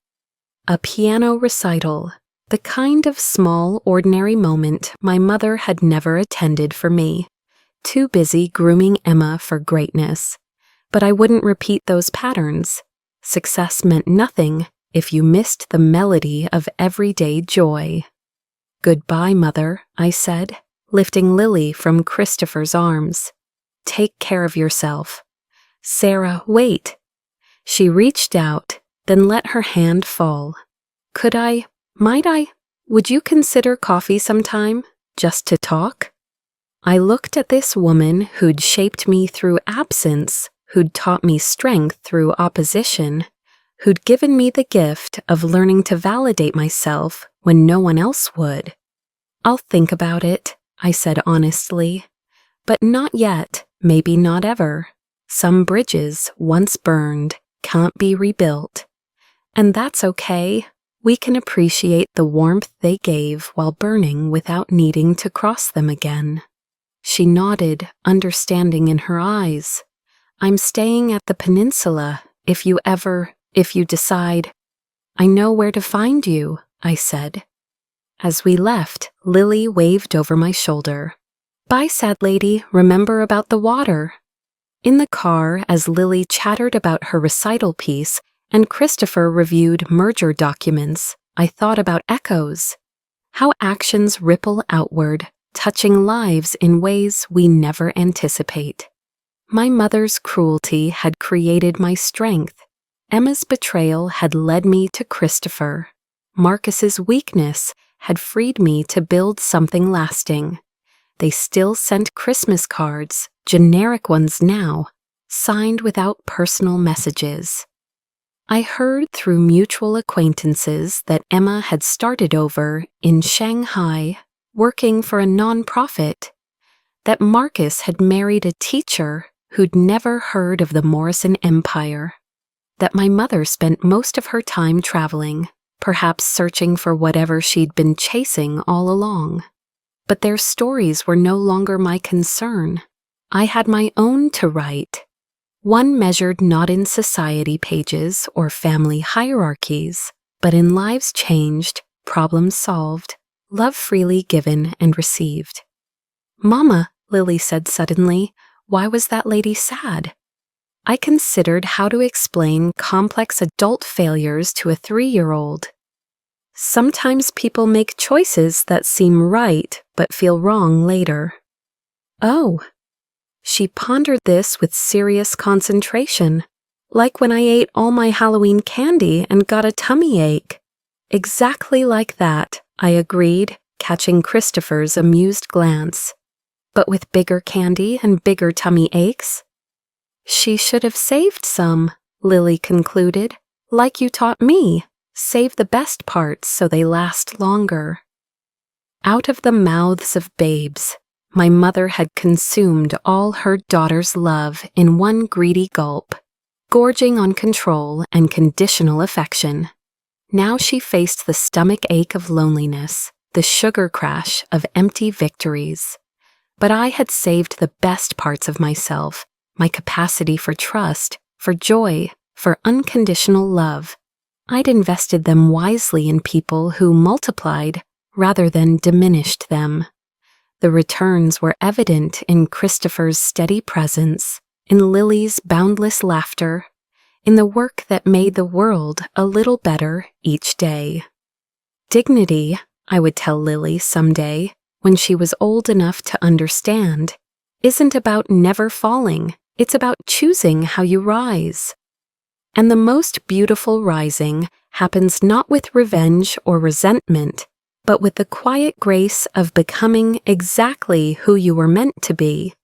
A piano recital. The kind of small, ordinary moment my mother had never attended for me. Too busy grooming Emma for greatness. But I wouldn't repeat those patterns. Success meant nothing if you missed the melody of everyday joy. Goodbye, Mother, I said, lifting Lily from Christopher's arms. Take care of yourself. Sarah, wait. She reached out, then let her hand fall. Might I? Would you consider coffee sometime, just to talk? I looked at this woman who'd shaped me through absence, who'd taught me strength through opposition, who'd given me the gift of learning to validate myself when no one else would. I'll think about it, I said honestly. But not yet, maybe not ever. Some bridges, once burned, can't be rebuilt. And that's okay. We can appreciate the warmth they gave while burning without needing to cross them again. She nodded, understanding in her eyes. I'm staying at the peninsula, if you decide. I know where to find you, I said. As we left, Lily waved over my shoulder. Bye, sad lady, remember about the water. In the car, as Lily chattered about her recital piece and Christopher reviewed merger documents, I thought about echoes. How actions ripple outward, touching lives in ways we never anticipate. My mother's cruelty had created my strength. Emma's betrayal had led me to Christopher. Marcus's weakness had freed me to build something lasting. They still sent Christmas cards, generic ones now, signed without personal messages. I heard through mutual acquaintances that Emma had started over in Shanghai, working for a nonprofit, that Marcus had married a teacher who'd never heard of the Morrison Empire, that my mother spent most of her time traveling, perhaps searching for whatever she'd been chasing all along. But their stories were no longer my concern. I had my own to write. One measured not in society pages or family hierarchies, but in lives changed, problems solved, love freely given and received. Mama, Lily said suddenly, why was that lady sad? I considered how to explain complex adult failures to a 3-year-old. Sometimes people make choices that seem right but feel wrong later. Oh. She pondered this with serious concentration, like when I ate all my Halloween candy and got a tummy ache. Exactly like that, I agreed, catching Christopher's amused glance. But with bigger candy and bigger tummy aches? She should have saved some, Lily concluded, like you taught me. Save the best parts so they last longer. Out of the mouths of babes, my mother had consumed all her daughter's love in one greedy gulp, gorging on control and conditional affection. Now she faced the stomach ache of loneliness, the sugar crash of empty victories. But I had saved the best parts of myself, my capacity for trust, for joy, for unconditional love. I'd invested them wisely in people who multiplied rather than diminished them. The returns were evident in Christopher's steady presence, in Lily's boundless laughter, in the work that made the world a little better each day. Dignity, I would tell Lily someday, when she was old enough to understand, isn't about never falling, it's about choosing how you rise. And the most beautiful rising happens not with revenge or resentment, but with the quiet grace of becoming exactly who you were meant to be.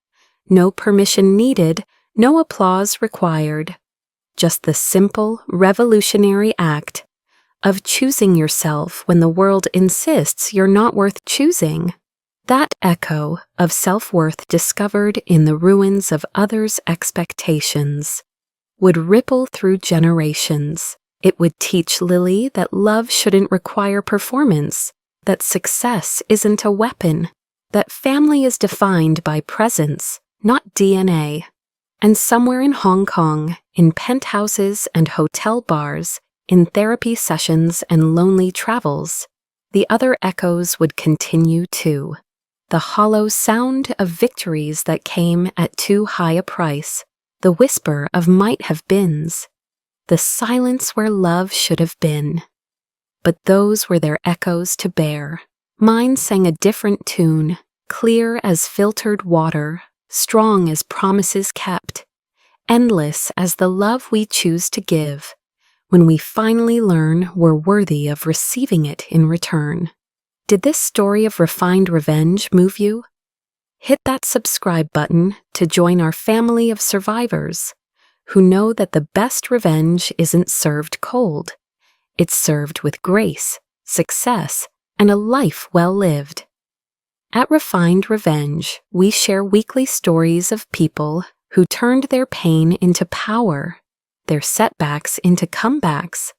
No permission needed, no applause required. Just the simple, revolutionary act of choosing yourself when the world insists you're not worth choosing. That echo of self-worth discovered in the ruins of others' expectations would ripple through generations. It would teach Lily that love shouldn't require performance, that success isn't a weapon, that family is defined by presence, not DNA. And somewhere in Hong Kong, in penthouses and hotel bars, in therapy sessions and lonely travels, the other echoes would continue too. The hollow sound of victories that came at too high a price, the whisper of might have beens, the silence where love should have been. But those were their echoes to bear. Mine sang a different tune, clear as filtered water, strong as promises kept, endless as the love we choose to give, when we finally learn we're worthy of receiving it in return. Did this story of refined revenge move you? Hit that subscribe button to join our family of survivors who know that the best revenge isn't served cold. It's served with grace, success, and a life well lived. At Refined Revenge, we share weekly stories of people who turned their pain into power, their setbacks into comebacks,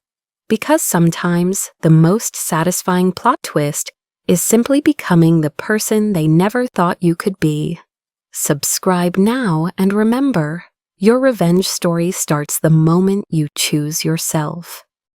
because sometimes the most satisfying plot twist is simply becoming the person they never thought you could be. Subscribe now and remember, your revenge story starts the moment you choose yourself.